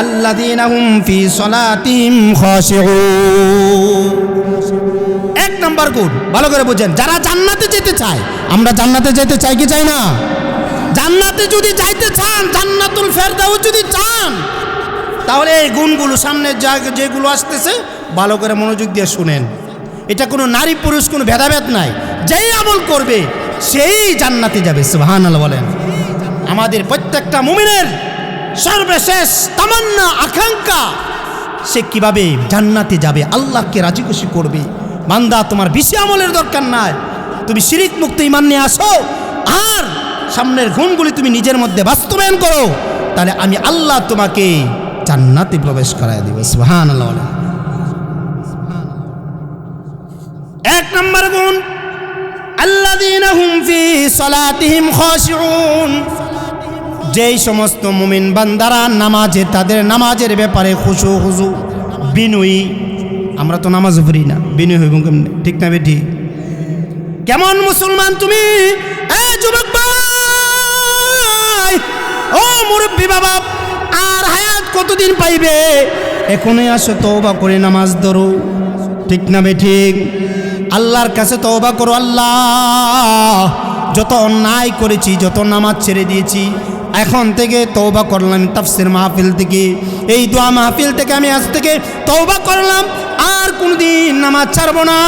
আল্লাযীনা হুম ফি সালাতিহিম খাশিউন। 1 নম্বর গুণ ভালো করে বুঝেন, যারা জান্নাতে যেতে চায়। আমরা জান্নাতে যেতে চাই কি চাই না? জান্নাতে যদি যাইতে চান, জান্নাতুল ফেরদাউস যদি চান, তাহলে এই গুণগুলো সামনে যেগুলো আসতেছে ভালো করে মনোযোগ দিয়ে শুনেন। এটা কোনো নারী পুরুষ কোনো ভেদাভেদ নাই, যেই আমল করবে সেই জান্নাতে যাবে। সুবহানাল্লাহ বলেন। আমাদের প্রত্যেকটা মুমিনের সর্বশেষ তামান্না, আকাঙ্ক্ষা, সে কিভাবে জান্নাতে যাবে, আল্লাহকে রাজি খুশি করবে। বান্দা, তোমার বেশি আমলের দরকার নাই, তুমি শিরিক মুক্ত ঈমান নিয়ে আসো আর সামনের গুণগুলি তুমি নিজের মধ্যে বাস্তবায়ন করো, তাহলে আমি আল্লাহ তোমাকে জান্নাতে প্রবেশ করায় দেব। সুবহানাল্লাহ। 1 নম্বর গুণ, আল্লাযীনা হুম ফি সালাতিহিম খাশিউন। যেই সমস্ত মুমিন বান্দারা নামাজে, তাদের নামাজের ব্যাপারে খুশু বিনয়ী। আমরা তো নামাজ পড়ি না, বিনয় হইব কেমনে? ঠিক না বেটি? কেমন মুসলমান তুমি? যুবক ভাই, ও মুরব্বী বাবা, আর হায়াত কতদিন পাইবে? এখনই আসো, তওবা করে নামাজ ধরো। ঠিক না বেঠিক? আল্লাহর কাছে তওবা করো। আল্লাহ, যত অন্যায় করেছি, যত নামাজ ছেড়ে দিয়েছি, এখন থেকে তওবা করলাম। তাফসীর মাহফিল থেকে, এই দোয়া মাহফিল থেকে আমি আজ থেকে তওবা করলাম, আর কোনোদিন নামাজ ছাড়বো না।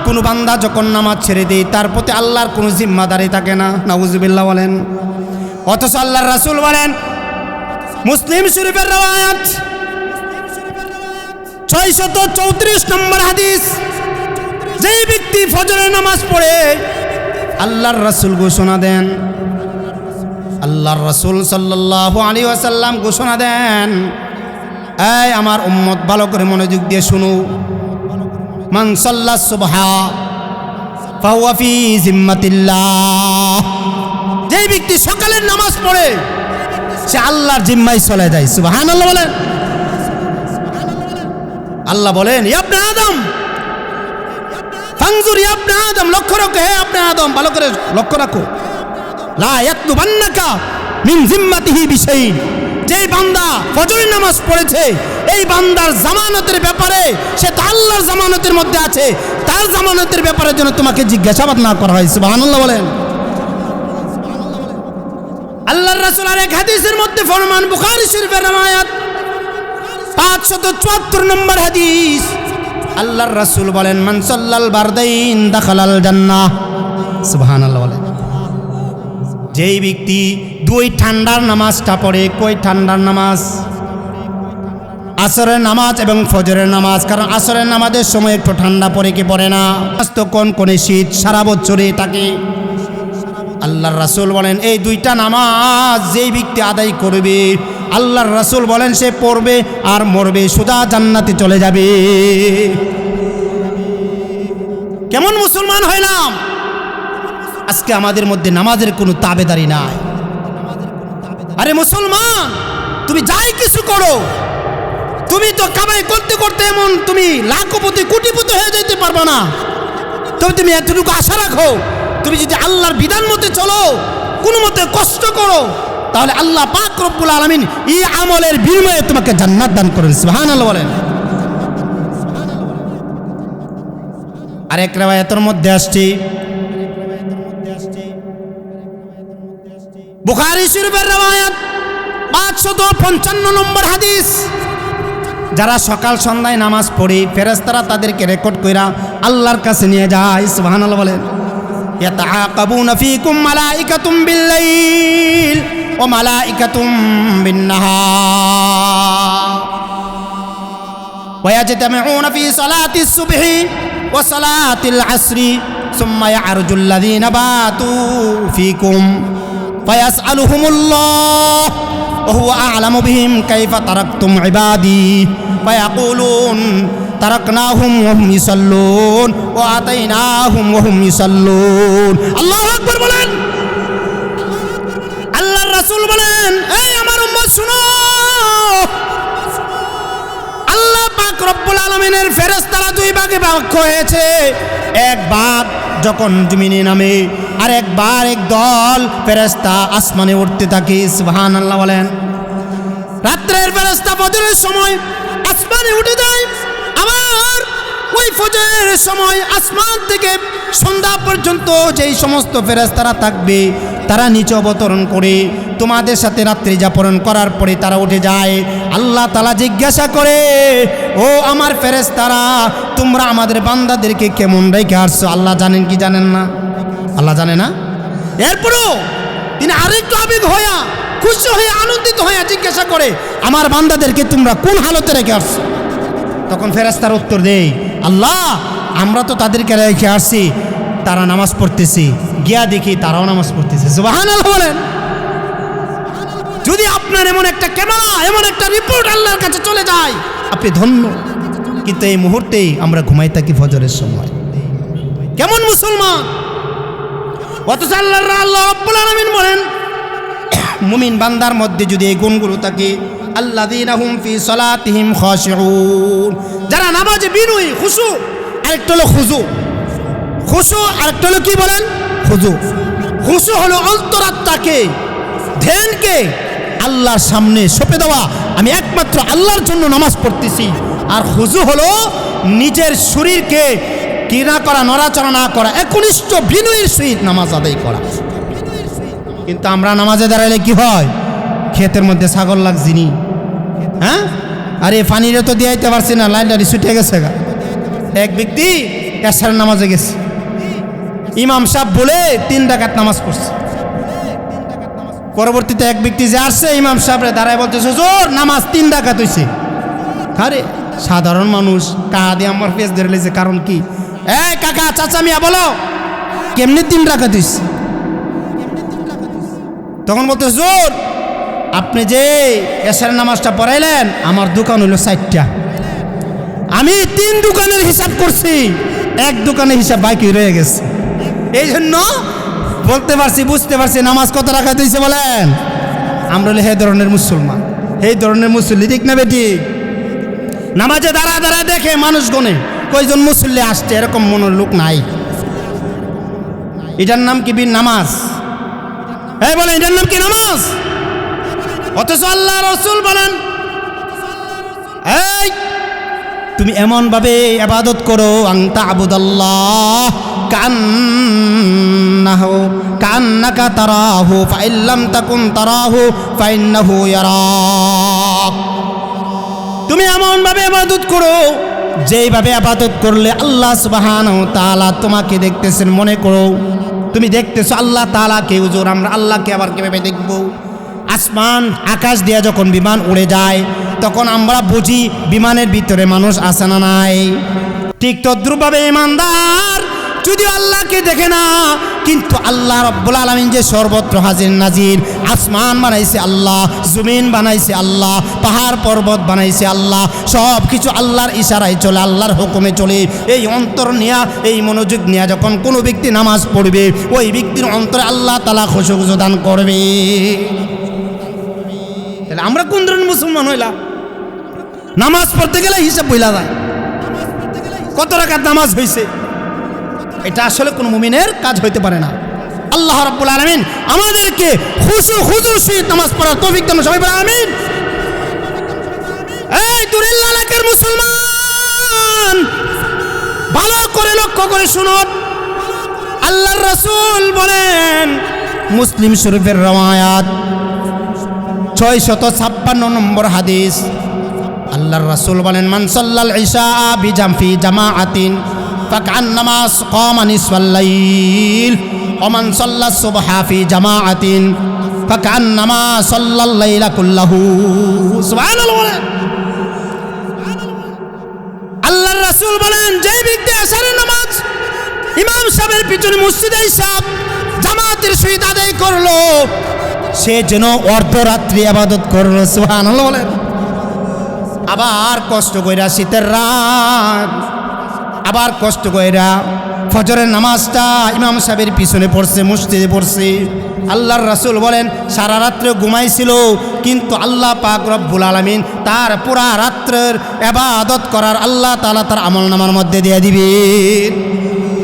কোনো বান্দা যখন নামাজ ছেড়ে দেয়, তার প্রতি আল্লাহর কোনো জিম্মাদারি থাকে না। নাউজুবিল্লাহ বলেন। অথচ আল্লাহর রাসূল বলেন, মুসলিম শরীফের রওয়ায়াত 634 নম্বর হাদিস, যেই ব্যক্তি ফজরের নামাজ পড়ে, আল্লাহর রাসূল ঘোষণা দেন, আল্লাহর রাসূল সাল্লাল্লাহু আলাইহি ওয়াসাল্লাম ঘোষণা দেন, এই আমার উম্মত ভালো করে মনোযোগ দিয়ে শুনো, মান সাল্লা সুবহা ফাহুয়া ফি জিম্মাতিল্লাহ। যেই ব্যক্তি সকালের নামাজ পড়ে, সে আল্লাহর জিম্মায় চলে যায়। সুবহানাল্লাহ বলেন। আল্লাহ বলেন, ইয়া ইবনে আদম ফানজুর, ইয়া ইবনে আদম, লক্ষ্য রাখো, হে ইবনে আদম, ভালো করে লক্ষ্য রাখো, লা ইয়াতলুবান্নাকা মিন জিম্মাতিহি বিশাইইন। যেই বান্দা ফজরের নামাজ পড়েছে, এই বান্দার জামানতের ব্যাপারে, সে তো আল্লাহর জামানতের মধ্যে আছে, তার জামানতের ব্যাপারে যেন তোমাকে জিজ্ঞাসাবাদ না করা হয়। সুবহানাল্লাহ বলেন। আল্লাহর রাসূল আর এক হাদিসের মধ্যে ফরমান, বুখারী শরীফের রওয়ায়াত 574 নম্বর হাদিস, আল্লাহর রাসূল বলেন, মান সাল্লাল বারদাইন দাখালাল জান্নাহ। সুবহানাল্লাহ বলেন। যেই ব্যক্তি 2 ঠান্ডার নামাজটা পড়ে, কই ঠান্ডার নামাজ? আসরের নামাজ এবং ফজরের নামাজ। কারণ আসরের নামাজের সময় একটু ঠান্ডা পড়ে কি পড়ে না? তো কোন শীত সারা বছরে থাকে। আল্লাহর রাসূল বলেন, এই 2টা নামাজ যেই ব্যক্তি আদায় করবে, আল্লাহর রাসূল বলেন, সে পড়বে আর মরবে, সোজা জান্নাতে চলে যাবে। কেমন মুসলমান হইলাম? আজকে আমাদের মধ্যে নামাজের কোনো তাবেদারি নাই। আরে মুসলমান, তুমি যাই কিছু করো, তুমি তো কামাই করতে করতে এমন তুমি লাখপতি কোটিপতি হয়ে যেতে পারবে না। তবে তুমি এতটুকু আশা রাখো, তুমি যদি আল্লাহর বিধান মতে চলো, কোনো মতে কষ্ট করো, তাহলে আল্লাহ পাক রব্বুল আলামিন এই আমলের বিনিময়ে তোমাকে জান্নাত দান করবেন। সুবহানাল্লাহ বলেন। আরেক রিওয়ায়াতের মধ্যে আসছে, বুখারী শরীফের রিওয়ায়াত 555 নম্বর হাদিস, যারা সকাল সন্ধ্যায় নামাজ পড়ে ফেরেশতারা তাদেরকে রেকর্ড কইরা আল্লাহর কাছে নিয়ে যায়। সুবহানাল্লাহ বলেন। ইয়াতাআকাবুনা ফীকুম মালাইকাতুম বিল-লাইল ওয়া মালাইকাতুম বিন-নাহার ওয়া ইয়াজতামিউনা ফী সালাতিস সুবহি ওয়া সালাতিল আসরি সুম্মা ইয়ারজুল লাযীনা বাতু ফীকুম ফায়াসআলুহুমুল্লাহ ওয়া হুয়া আ'লামু বিহিম কাইফা তারাকতুম ইবাদি ফায়াকুলুন তারাকনাহুম ওয়া হুম ইউসাল্লুন ওয়া আতাইনাহুম ওয়া হুম ইউসাল্লুন। আল্লাহু আকবার বলেন। আল্লাহর রাসূল বলেন, এই আমার উম্মত শুনো, আল্লাহ পাক রব্বুল আলামিনের ফেরেশতারা দুই ভাগে ভাগ হয়েছে। এক ভাগ যখন জমিনে নামে, আর একবার এক দল ফেরেশতা আসমানে উঠতে থাকে। সুবহানাল্লাহ বলেন। রাত্রের ফেরেশতা ফজরের সময় আসমানে উঠে যায়, আবার ওই ফজরের সময় আসমান থেকে সন্ধ্যা পর্যন্ত যেই সমস্ত ফেরেশতারা থাকবে তারা নিচে অবতরণ করে তোমাদের সাথে রাত্রি যাপন করার পরে তারা উঠে যায়। আল্লাহ তাআলা জিজ্ঞাসা করে, ও আমার ফেরেশতারা, তোমরা আমাদের বান্দাদেরকে কেমন রেখে আসছো? আল্লাহ জানেন কি জানেন না? আল্লাহ জানে না? এরপরও তিনি আরেকটু আবেগ হইয়া, খুশি হয়ে, আনন্দিত হইয়া জিজ্ঞাসা করে, আমার বান্দাদেরকে তোমরা কোন হালতে রেখে আসছো? তখন ফেরেশতারা উত্তর দেয়, আল্লাহ আমরা তো তাদেরকে রেখে আসছি, তারা নামাজ পড়তেছি, গিয়া দেখি তারাও নামাজ পড়তেছে। সুবহানাল্লাহ বলেন। যদি আপনার এমন একটা ক্যামেরা, এমন একটা রিপোর্ট আল্লাহর কাছে চলে যায়, আপনি ধন্য। কিন্তু এই মুহূর্তেই আমরা ঘুমাই থাকি ফজরের সময়। কেমন মুসলমান! অথচ আল্লাহ রাব্বুল আলামিন বলেন, মুমিন বান্দার মধ্যে যদি এই গুণগুলো থাকে, আল্লাযীনা হুম ফি সালাতিহিম খাশিউন, যারা নামাজে বিনয়ী, খুশু। আরেকটা হলো খুজু, খুশু আরেকটা হলো কি বলেন? খুজু। খুশু হলো অন্তরাত্মাকে, ধ্যানকে আল্লাহর সামনে সঁপে দেওয়া, আমি একমাত্র আল্লাহর জন্য নামাজ পড়তেছি। আর খুজু হলো নিজের শরীরকে কি না করা, নড়াচড়া না করা, একনিষ্ঠ বিনয়ের সহিত নামাজ আদায় করা। কিন্তু আমরা নামাজে দাঁড়াইলে কি হয়? ক্ষেতের মধ্যে ছাগল লাগছিনি, হ্যাঁ, আরে পানিরে তো দিয়াইতে পারছি না, লাইনটা ছুটে গেছে গা। এক ব্যক্তি এশার নামাজে গেছে, ইমাম সাহেব বলে 3 রাকাত নামাজ পড়ছে। পরবর্তীতে এক ব্যক্তি যে আসছে ইমাম সাহেবরে দাঁড়ায় বলতেছে, হুজুর নামাজ 3 রাকাত হইছে। আরে সাধারণ মানুষ কাঁদে আমার পেছ ধরে লেছে, কারণ কি? এই কাকা, চাচা, মিয়া বলো কেমনি 3 রাকাত হইছে? তখন বলতে, হুজুর আপনি যে এশার নামাজটা পড়াইলেন, আমার দোকান হইল 4টা, আমি 3 দোকানের হিসাব করছি, এক দোকানের হিসাব বাকি রয়ে গেছে। এই জন্য বলতে পারছি, বুঝতে পারছি নামাজ কত রাকাত হইছে বলেন। আমরা হলে এই ধরনের মুসলমান, এই ধরনের মুসল্লি, ঠিক না বেটি? নামাজে দাঁড়া দাঁড়া দেখে মানুষ গনে কয়জন মুসল্লি আসছে, এরকম মনের লোক নাই। এটার নাম কি? নামাজ। এই বলেন, এটার নাম কি? নামাজ। অথচ আল্লাহ রাসূল বলেন, এই তুমি এমন ভাবে ইবাদত করো, আনতা আবুদাল্লাহ কান্নাকা তারাহু ফাইল্লাম তাকুন তারাহু ফাইন্নাহু ইয়ারাক। তুমি এমন ভাবে ইবাদত করো, যেইভাবে ইবাদত করলে আল্লাহ সুবহানাহু ওয়া তাআলা তোমাকে দেখতেছেন। মনে করো তুমি দেখতেছো আল্লাহ তাআলাকে, হুজুর আমরা আল্লাহকে আবার কিভাবে দেখব? আসমান আকাশ দিয়ে যখন বিমান উড়ে যায়, তখন আমরা বুঝি বিমানের ভিতরে মানুষ আছে না নাই। ঠিক তদ্রুপভাবে ইমানদার যদি আল্লাহকে দেখে না, কিন্তু আল্লাহ রাব্বুল আলামিন যে সর্বত্র হাজির নাজির, আসমান বানাইছে আল্লাহ, জমিন বানাইছে আল্লাহ, পাহাড় পর্বত বানাইছে আল্লাহ, সব কিছু আল্লাহর ইশারায় চলে, আল্লাহর হুকুমে চলে। এই অন্তর নিয়া, এই মনোযোগ নিয়া যখন কোনো ব্যক্তি নামাজ পড়বে, ওই ব্যক্তির অন্তরে আল্লাহ তাআলা খুশু দান করবে। আমরা কোন ধরনের মুসলমান হইলাম? নামাজ পড়তে গেলে হিসাব বইলা যায়, কত রাকাত নামাজ হয়েছে। এটা আসলে কোন মুমিনের কাজ হইতে পারে না। আল্লাহ রাব্বুল আলামিন আমাদেরকে খুশু খুজুর সহিত নামাজ পড়ার তৌফিক দান। সবাই বলে আমিন। এই দূরের লালাকের মুসলমান, ভালো করে লক্ষ্য করে শুনুন। আল্লাহর রাসূল বলেন, মুসলিম শরীফের রওয়ায়াত 656 নম্বর হাদিস, আল্লাহর রাসূল বলেন, মান সাল্লাল ইশা বিজামফি জামাআতিন ফাকান্নামা ক্বামা নিসফাল লাইল ওয়া মান সাল্লাস সুবহা ফি জামাআতিন ফাকান্নামা সাল্লাল লাইলা কুল্লাহু। সুবহানাল্লাহ বলেন। আল্লাহর রাসূল বলেন, যে ব্যক্তি আসরের নামাজ ইমাম সাহেবের পিছনে মসজিদে হিসাব জামাতের সহিত আদায় করলো, সে যেন অর্ধরাত্রি ইবাদত করলো। সুবহানাল্লাহ বলেন। আবার কষ্ট কইরা শীতের রাত, আবার কষ্ট কইরা ফজরের নামাজটা ইমাম সাহেবের পিছনে পড়ছে, মসজিদে পড়ছে। আল্লাহর রাসূল বলেন, সারা রাত্রে ঘুমাইছিল, কিন্তু আল্লাহ পাক রব্বুল আলামিন তার পুরা রাত্রের ইবাদত করার আল্লাহ তাআলা তার আমলনামার মধ্যে দিয়ে দিবে।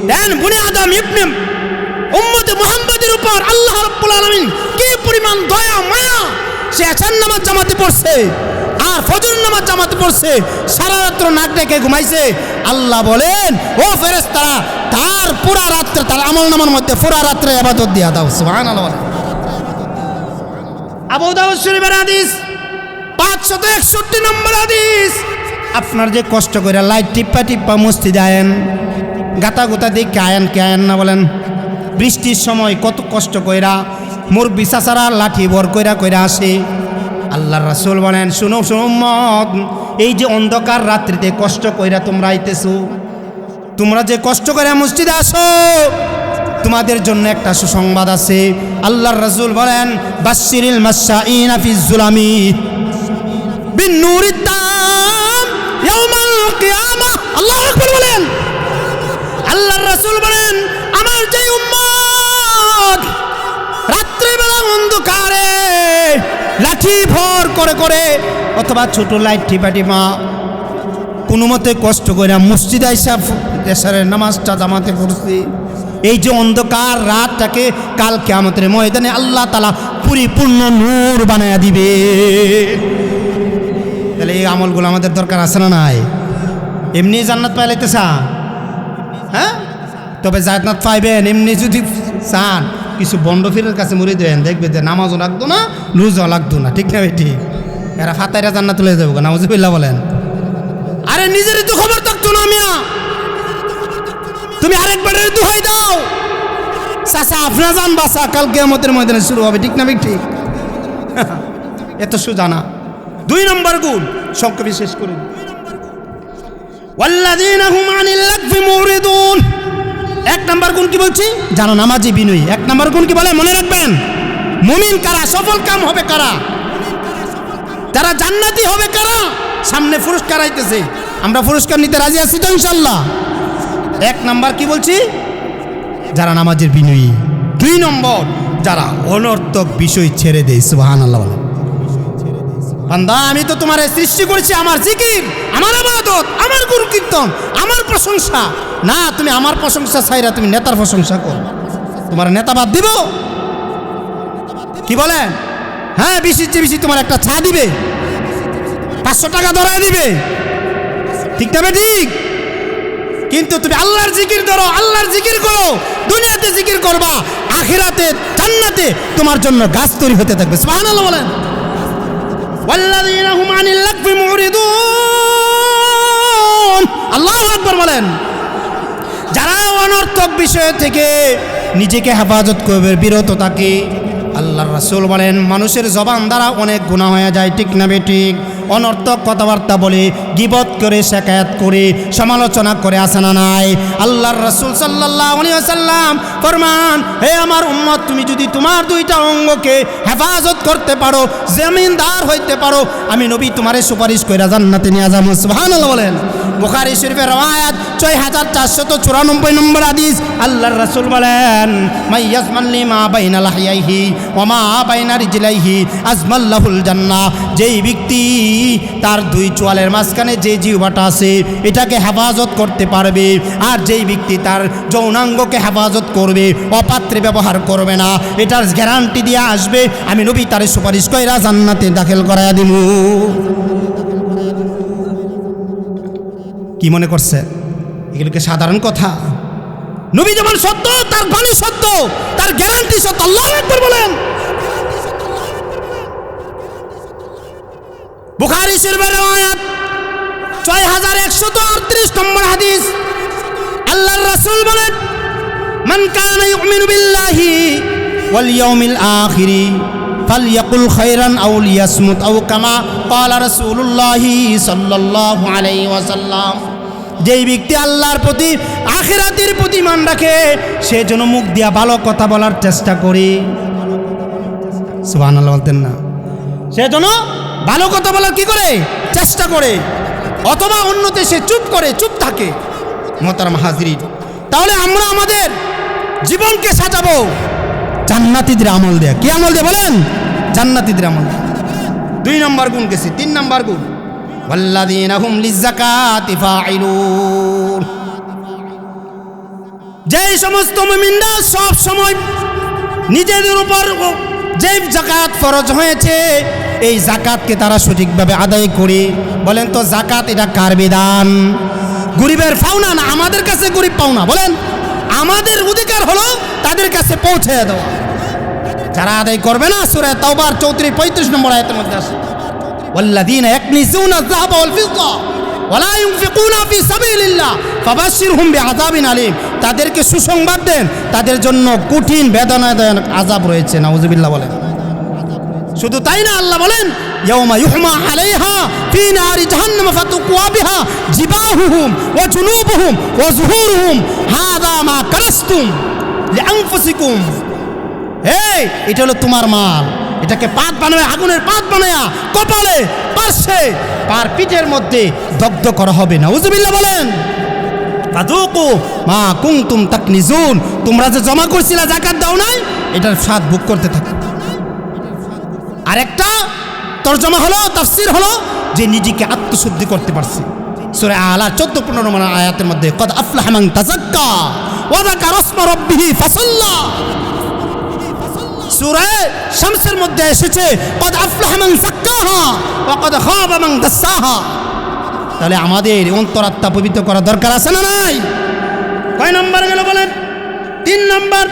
দেন বনি আদম ইবনে উম্মতে মুহাম্মাদের উপর আল্লাহ রব্বুল আলামিন কি পরিমাণ দয়া মায়া। সে আসার নামাজ জামাতে পড়ছে আর ফজর নামাজ জামাতে পড়ছে, সারা রাত্র নাক ডেকে ঘুমাইছে। আল্লাহ বলেন, ও ফেরেশতারা, তার পুরা রাত্রে তার আমলনামার মধ্যে পুরা রাত্রে ইবাদত দিয়া দাও। সুবহানাল্লাহ। আবু দাউদ শরীফের হাদিস 561 নম্বর হাদিস। আপনার যে কষ্ট করে লাইট টিপ্পা টিপ্পা মসজিদে আয়েন, গাতা গোতা দেখে আয়েন কে আয়েন না বলেন? বৃষ্টির সময় কত কষ্ট কইরা মুরব্বি চাচারা লাঠি ভর কইরা কইরা আসে। আল্লাহর রাসূল বলেন, শুনো শুনো উম্মত, এই যে অন্ধকার রাত্রিতে কষ্ট কইরা তোমরা আইতেছো, তোমরা যে কষ্ট করে মসজিদে আসো, তোমাদের জন্য একটা সুসংবাদ আছে। আল্লাহর রাসূল বলেন, বাশশিরিল মাশাঈনা ফিজ যুলামি বিন নূরিত তাম ইয়াউমাল কিয়ামাহ। আল্লাহু আকবার বলেন। আল্লাহর রাসূল বলেন, আমার যে উম্মত রাত্রিবেলা অন্ধকারে লাঠি ভর করে করে অথবা ছোট লাইট টিপা টিপা কোনো মতে কষ্ট করে মসজিদে আইসা এশারের নামাজটা জামাতে পড়ছি, এই যে অন্ধকার রাতটাকে কাল কিয়ামতের ময়দানে আল্লাহ তাআলা পরিপূর্ণ নূর বানায়া দিবে। তাহলে এই আমলগুলো আমাদের দরকার আছে না নাই? এমনি জান্নাত পাইতে চান? হ্যাঁ, তবে জান্নাত পাইবেন এমনি যদি চান, কিছু বন্ডফিরের কাছে মুড়ি দেবেন, দেখবে যে নামাজও লাগতো না, রোজাও লাগতো না। ঠিক না বেটি? এরা ফাতাইরা জান্নাত তুলে যাবো, নাউজুবিল্লাহ বলেন। আরে নিজেরই তো খবর থাকতো না মিয়া, তুমি আরেকবারের দোহাই দাও, চাচা আপনার জান বাসা, কাল কিয়ামতের ময়দানে শুরু হবে। ঠিক না বেটি? এত সোজা না। 2 নম্বর গুণ সংক্ষেপে শেষ করে, ওয়াল্লাযীনা হুম আনিল লাগফি মুরিদুন। 1 নম্বর গুণ কি বলছি জানো? নামাজি বিনয়ী। 1 নম্বর গুণ কি বলে মনে রাখবেন? মুমিন কারা? সফল কাম হবে কারা? যারা জান্নাতি হবে কারা? সামনে পুরস্কার আইতেছে, আমরা পুরস্কার নিতে রাজি আছি তো ইনশাআল্লাহ। 1 নম্বর কি বলছি? যারা নামাজের বিনয়ী। 2 নম্বর যারা অনর্থক বিষয় ছেড়ে দেয়। সুবহানাল্লাহ বলেন। বান্দা, আমি তো তোমার সৃষ্টি করেছি আমার জিকির, আমার ইবাদত, আমার গুণ কীর্তন, আমার প্রশংসা না। তুমি আমার প্রশংসা ছাইরা তুমি নেতার প্রশংসা করো, তোমার নেতা বাদ দিব? কি বলেন? হ্যাঁ, বেশির চেয়ে বেশি তোমার একটা চা দিবে, 500 টাকা ধরায় দিবে। ঠিক না ঠিক? কিন্তু তুমি আল্লাহর জিকির ধরো, আল্লাহর জিকির করো, দুনিয়াতে জিকির করবা, আখিরাতে জান্নাতে তোমার জন্য গাছ তৈরি হতে থাকবে। সুবহানাল্লাহ বলেন। ওয়াল্লাযীনা হুম আনিল লাগফি মুরিদুন। আল্লাহু আকবার বলেন। যারা অনর্থক বিষয় থেকে নিজেকে হেফাজত করবে, বিরত থাকে। আল্লাহর রাসূল বলেন, মানুষের জবান দ্বারা অনেক গুনাহ হয়ে যায়। ঠিক না বেঠিক? অনর্থক কথাবার্তা বলে, গীবত করে, শিকায়াত করে, সমালোচনা করে, আছে না নাই? আল্লাহর রাসূল সাল্লাল্লাহু আলাইহি ওয়াসাল্লাম ফরমান, হে আমার উম্মত, তুমি যদি তোমার 2টা অঙ্গকে হেফাজত করতে পারো, জমিনদার হইতে পারো, আমি নবী তোমারে সুপারিশ কইরা জান্নাতে নিয়ে যাবো। সুবহানাল্লাহ বলেন। বুখারী শরীফের রওয়ায়াত 6494 নম্বর হাদিস আল্লাহর রাসূল বলেন মাইয়াজমাল্লি মা বাইনা লাহিয়াইহি ওয়া মা বাইনা রিজলাইহি আজমাল্লাহুল জান্নাহ। যেই ব্যক্তি তার দুই চোয়ালের মাঝখানে যে জিহ্বাটা আছে এটাকে হেফাজত করতে পারবে, আর যেই ব্যক্তি তার যৌনাঙ্গকে হেফাজত করবে, অপাত্রে ব্যবহার করবে না, এটার গ্যারান্টি দিয়ে আসবে, আমি নবী তার সুপারিশ কইরা জান্নাতে দাখিল করায়া দিব। কি মনে করছে এগুলোকে সাধারণ কথা? নবী যেমন সত্য, তার বাণী সত্য, তার গ্যারান্টি সত্য। আল্লাহু আকবার বলেন। বুখারী শরীফের riwayat 6138 নম্বর হাদিস আল্লাহর রাসূল বলেন মান কানা ইউমিনু বিল্লাহি ওয়াল ইয়াউমিল আখির ফালইয়াকুল খায়রান আও লিয়াসমুত আও কামা ক্বালা রাসূলুল্লাহি সাল্লাল্লাহু আলাইহি ওয়াসাল্লাম। যেই ব্যক্তি আল্লাহর প্রতি আখিরাতের প্রতি ঈমান রাখে সে যেন মুখ দিয়া ভালো কথা বলার চেষ্টা করে। সুবহানাল্লাহ বলতেন না? সে যেন ভালো কথা বলার কি করে চেষ্টা করে, অথবা অন্যতে সে চুপ করে, চুপ থাকে। মোহতারাম হাজরিন, তাহলে আমরা আমাদের জীবনকে সাজাবো জান্নাতীদের আমল দেয়া। কি আমল দেয়া বলেন? জান্নাতীদের আমল। 2 নম্বর গুণ গেছে, 3 নম্বর গুণ ওয়াল্লাযীনা হুম লিযাকাতি ফাইলুন। যেই সমস্ত মুমিনরা সব সময় নিজেদের উপর যে যাকাত ফরজ হয়েছে এই যাকাতকে তারা সঠিকভাবে আদায় করে। বলেন তো যাকাত এটা কার বিধান? গরিবের পাওনা না, আমাদের কাছে গরিব পাওনা। বলেন আমাদের অধিকার হলো তাদের কাছে পৌঁছে দেওয়া। যারা আদায় করবে না, সূরা তাওবার 34-35 নম্বর আয়াতের মধ্যে আছে ওয়াল্লাযীনা ইয়াকনিজুনা আয-যাহাবা ওয়াল ফিদ্দা ওয়া লা ইউনফিকুনা ফি সাবিলিল্লাহ ফাবাশশিরহুম বিআযাবিন আলীম। তাদেরকে সুসংবাদ দেন, তাদের জন্য কঠিন বেদনাদায়ক আযাব রয়েছে। নাউযুবিল্লাহ বলেন। শুধু তাই না, আল্লাহ বলেন ইয়াউমা ইউহমা আলাইহা ফি নারি জাহান্নাম ফাতুকওয়া বিহা জিবাহুহুম ওয়া জুনুবুহুম ওয়া যুহুরুহুম হাযা মা কারাসতুম লিআনফুসিকুম। এই এটা হলো তোমার মাল, এটাকে পাত বানায়, আগুনের পাত বানায়া কপালে, পার্শ্বে, পার পিঠের মধ্যে দগ্ধ করা হবে। নাউযুবিল্লাহ বলেন। ফাযুকু মা কুনতুম তাকনিজুন। তোমরা যে জমা করছিলা, যাকাত দাও নাই, এটার স্বাদ ভোগ করতে থাকো। আরেকটা তরজমা হলো, তাফসীর হলো যে নিজেকে আত্মশুদ্ধি করতে পারছে। সূরা আলা 14-15 নম্বর আয়াতের মধ্যে কদ আফলাহা মান তাযাক্কা ওয়া যাকারা ইসমা রাব্বিহি ফাসাল্লা। সূরা শামসের মধ্যে এসেছে কদ আফলাহা মান যাক্কাহা ওয়া কদ খাবা মান দাসাহা। তাহলে আমাদের অন্তরাত্মা পবিত্র করা দরকার আছে না নাই? কয় নাম্বার গেল বলেন? 3 নাম্বার।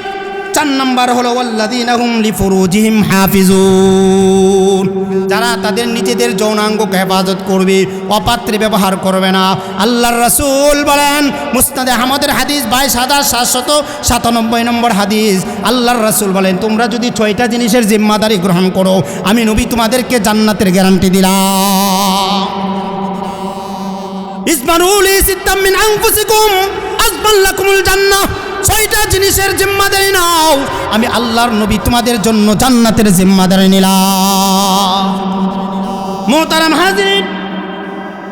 4 নাম্বার হলো ওয়াল্লাযীনা হুম লিফুরুজিহিম হাফিজুন। যারা তাদের নিজেদের যৌনাঙ্গকে হেফাজত করবে, অপাত্রে ব্যবহার করবে না। আল্লাহর রাসূল বলেন মুসনাদে আহমদের হাদিস 22797 নম্বর হাদিস আল্লাহর রাসূল বলেন তোমরা যদি 6টা জিনিসের জিম্মাদারি গ্রহণ করো, আমি নবী তোমাদেরকে জান্নাতের গ্যারান্টি দিলাম। ইসমানু লি সিত্তাম মিন আনফুসিকুম আযবাল্লাকুমুল জান্নাহ। 6টা জিনিসের জিম্মাদারি নাও, আমি আল্লাহর নবী তোমাদের জন্য জান্নাতের জিম্মাদারি নিলাম। মুহতারাম হাজিরিন,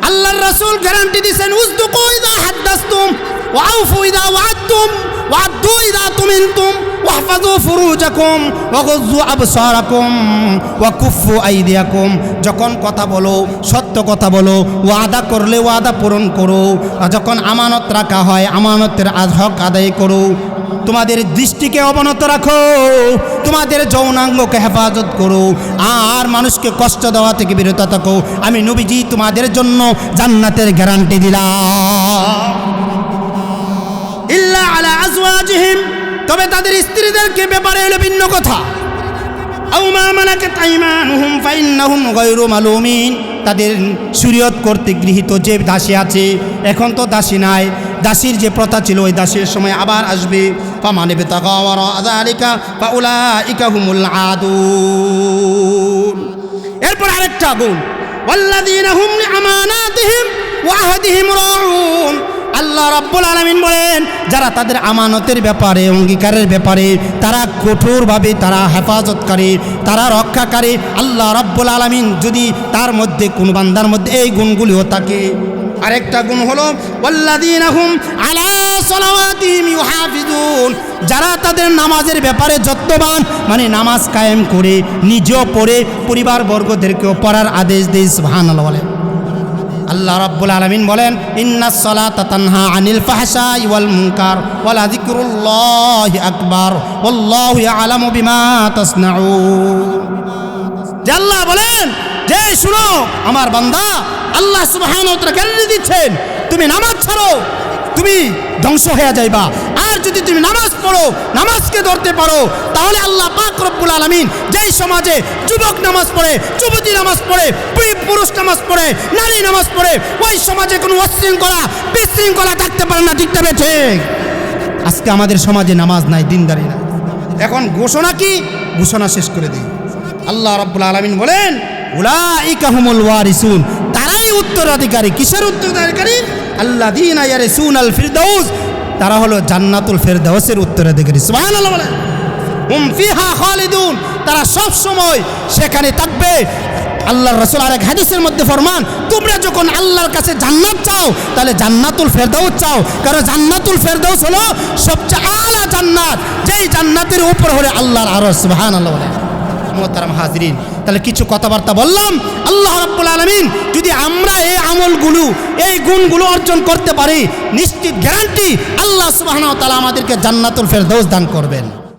আল্লাহর রাসূল গ্যারান্টি দিয়েছেন উসদুকু ইযা হাদাসতুম ওয়া আউফু ইযা ওয়া'আদতুম ওয়া'আদ্দু ইযা তুমিনতুম ওয়াহফাযু ফুরুজাকুম ওয়াগুযযু আবসারাকুম ওয়া কুফফু আইদিয়াকুম। যখন কথা বলো সত্য কথা বলো, ওয়াদা করলে ওয়াদা পূরণ করো, যখন আমানত রাখা হয় আমানতের হক আদায় করো, তোমাদের দৃষ্টিকে অবনত রাখো, তোমাদের যৌনাঙ্গকে হেফাজত করো, আর মানুষকে কষ্ট দেওয়া থেকে বিরত থাকো। আমি নবীজি তোমাদের জন্য জান্নাতের গ্যারান্টি দিলাম। ইল্লা আলা আজওয়াজিহিম, তবে তাদের স্ত্রীদেরকে ব্যাপারে হলো ভিন্ন কথা। আও মা মালাকাত আইমানুহুম ফাইন্নাহুম গায়রু মালুমিন, তাদের শরীয়ত কর্তৃক গৃহীত যে দাসী আছে, এখন তো দাসী নাই, দাসীর যে প্রথা ছিল ওই দাসীর সময় আবার আসবে। ফামান ইবতাগা ওয়ারা যালিকা ফাউলাইকা হুমুল আদুন। এরপর আরেকটা গুণ ওয়াল্লাযীনা হুম লিআমানাতিহিম ওয়া আহদিহিম রাউন। আল্লাহ রাব্বুল আলামিন বলেন যারা তাদের আমানতের ব্যাপারে, অঙ্গীকারের ব্যাপারে তারা কঠোরভাবে তারা হেফাজতকারী, তারা রক্ষাকারী। আল্লাহ রাব্বুল আলামিন যদি তার মধ্যে কোন বান্দার মধ্যে এই গুণগুলিও থাকে, আরেকটা গুণ হলো ওয়াল্লাযীনা হুম আলা সালাওয়াতিহিম ইউহাফিজুন, যারা তাদের নামাজের ব্যাপারে যত্নবান, মানে নামাজ কায়েম করে নিজেও পড়ে পরিবার বর্গদেরকেও পড়ার আদেশ দেয়। সুবহানাল্লাহ বলেন। আল্লাহ রাব্বুল আলামিন বলেন ইন্নাস সালাতা তানহা আনিল ফাহশাই ওয়াল মুনকার ওয়ালা যিকরুল্লাহি আকবার ওয়াল্লাহু ইয়ালামু বিমা তাসনাউন। যে আল্লাহ বলেন যে শুনো আমার বান্দা, আল্লাহ সুবহানাহু ওয়া তাআলা গ্যারান্টি দিচ্ছেন তুমি নামাজ ছাড়ো তুমি ধ্বংস হয়ে যাইবা, আর যদি তুমি নামাজ পড়ো নামাজকে ধরতে পারো তাহলে আল্লাহ পাক রব্বুল আলামিন যেই সমাজে যুবক নামাজ পড়ে, যুবতী নামাজ পড়ে, পুরুষ নামাজ পড়ে, নারী নামাজ পড়ে, ওই সমাজে কোনো অশৃঙ্খলা বিশৃঙ্খলা থাকতে পারে না। ঠিক তবে ঠিক। আজকে আমাদের সমাজে নামাজ নাই, দিনদারি নাই। এখন ঘোষণা কি? ঘোষণা শেষ করে দিই। আল্লাহ রাব্বুল আলামিন বলেন উলাইকা হুমুল ওয়ারিসুন, তারাই উত্তরাধিকারী। কিসের উত্তরাধিকারী? আল্লাযীনা ইয়ারিসুনাল ফিরদাউস, তারা হলো জান্নাতুল ফিরদাউসের উত্তরাধিকারী। সুবহানাল্লাহ বলেন। হুম ফিহা খালিদুন, তারা সব সময় সেখানে থাকবে। আল্লাহর রাসূল আরেক হাদিসের মধ্যে ফরমান, তোমরা যখন আল্লাহর কাছে জান্নাত চাও তাহলে জান্নাতুল ফেরদাউস চাও, কারণ জান্নাতুল ফেরদাউস হলো সবচেয়ে আলা জান্নাত, যেই জান্নাতের উপর হলো আল্লাহর আরশ। সুবহানাল্লাহ বলেন। মোহতারাম হাজরিন, তাহলে কিছু কথাবার্তা বললাম। আল্লাহ রাব্বুল আলামিন যদি আমরা এই আমলগুলো এই গুণগুলো অর্জন করতে পারি, নিশ্চিত গ্যারান্টি আল্লাহ সুবহানাহু ওয়া তাআলা আমাদেরকে জান্নাতুল ফেরদাউস দান করবেন।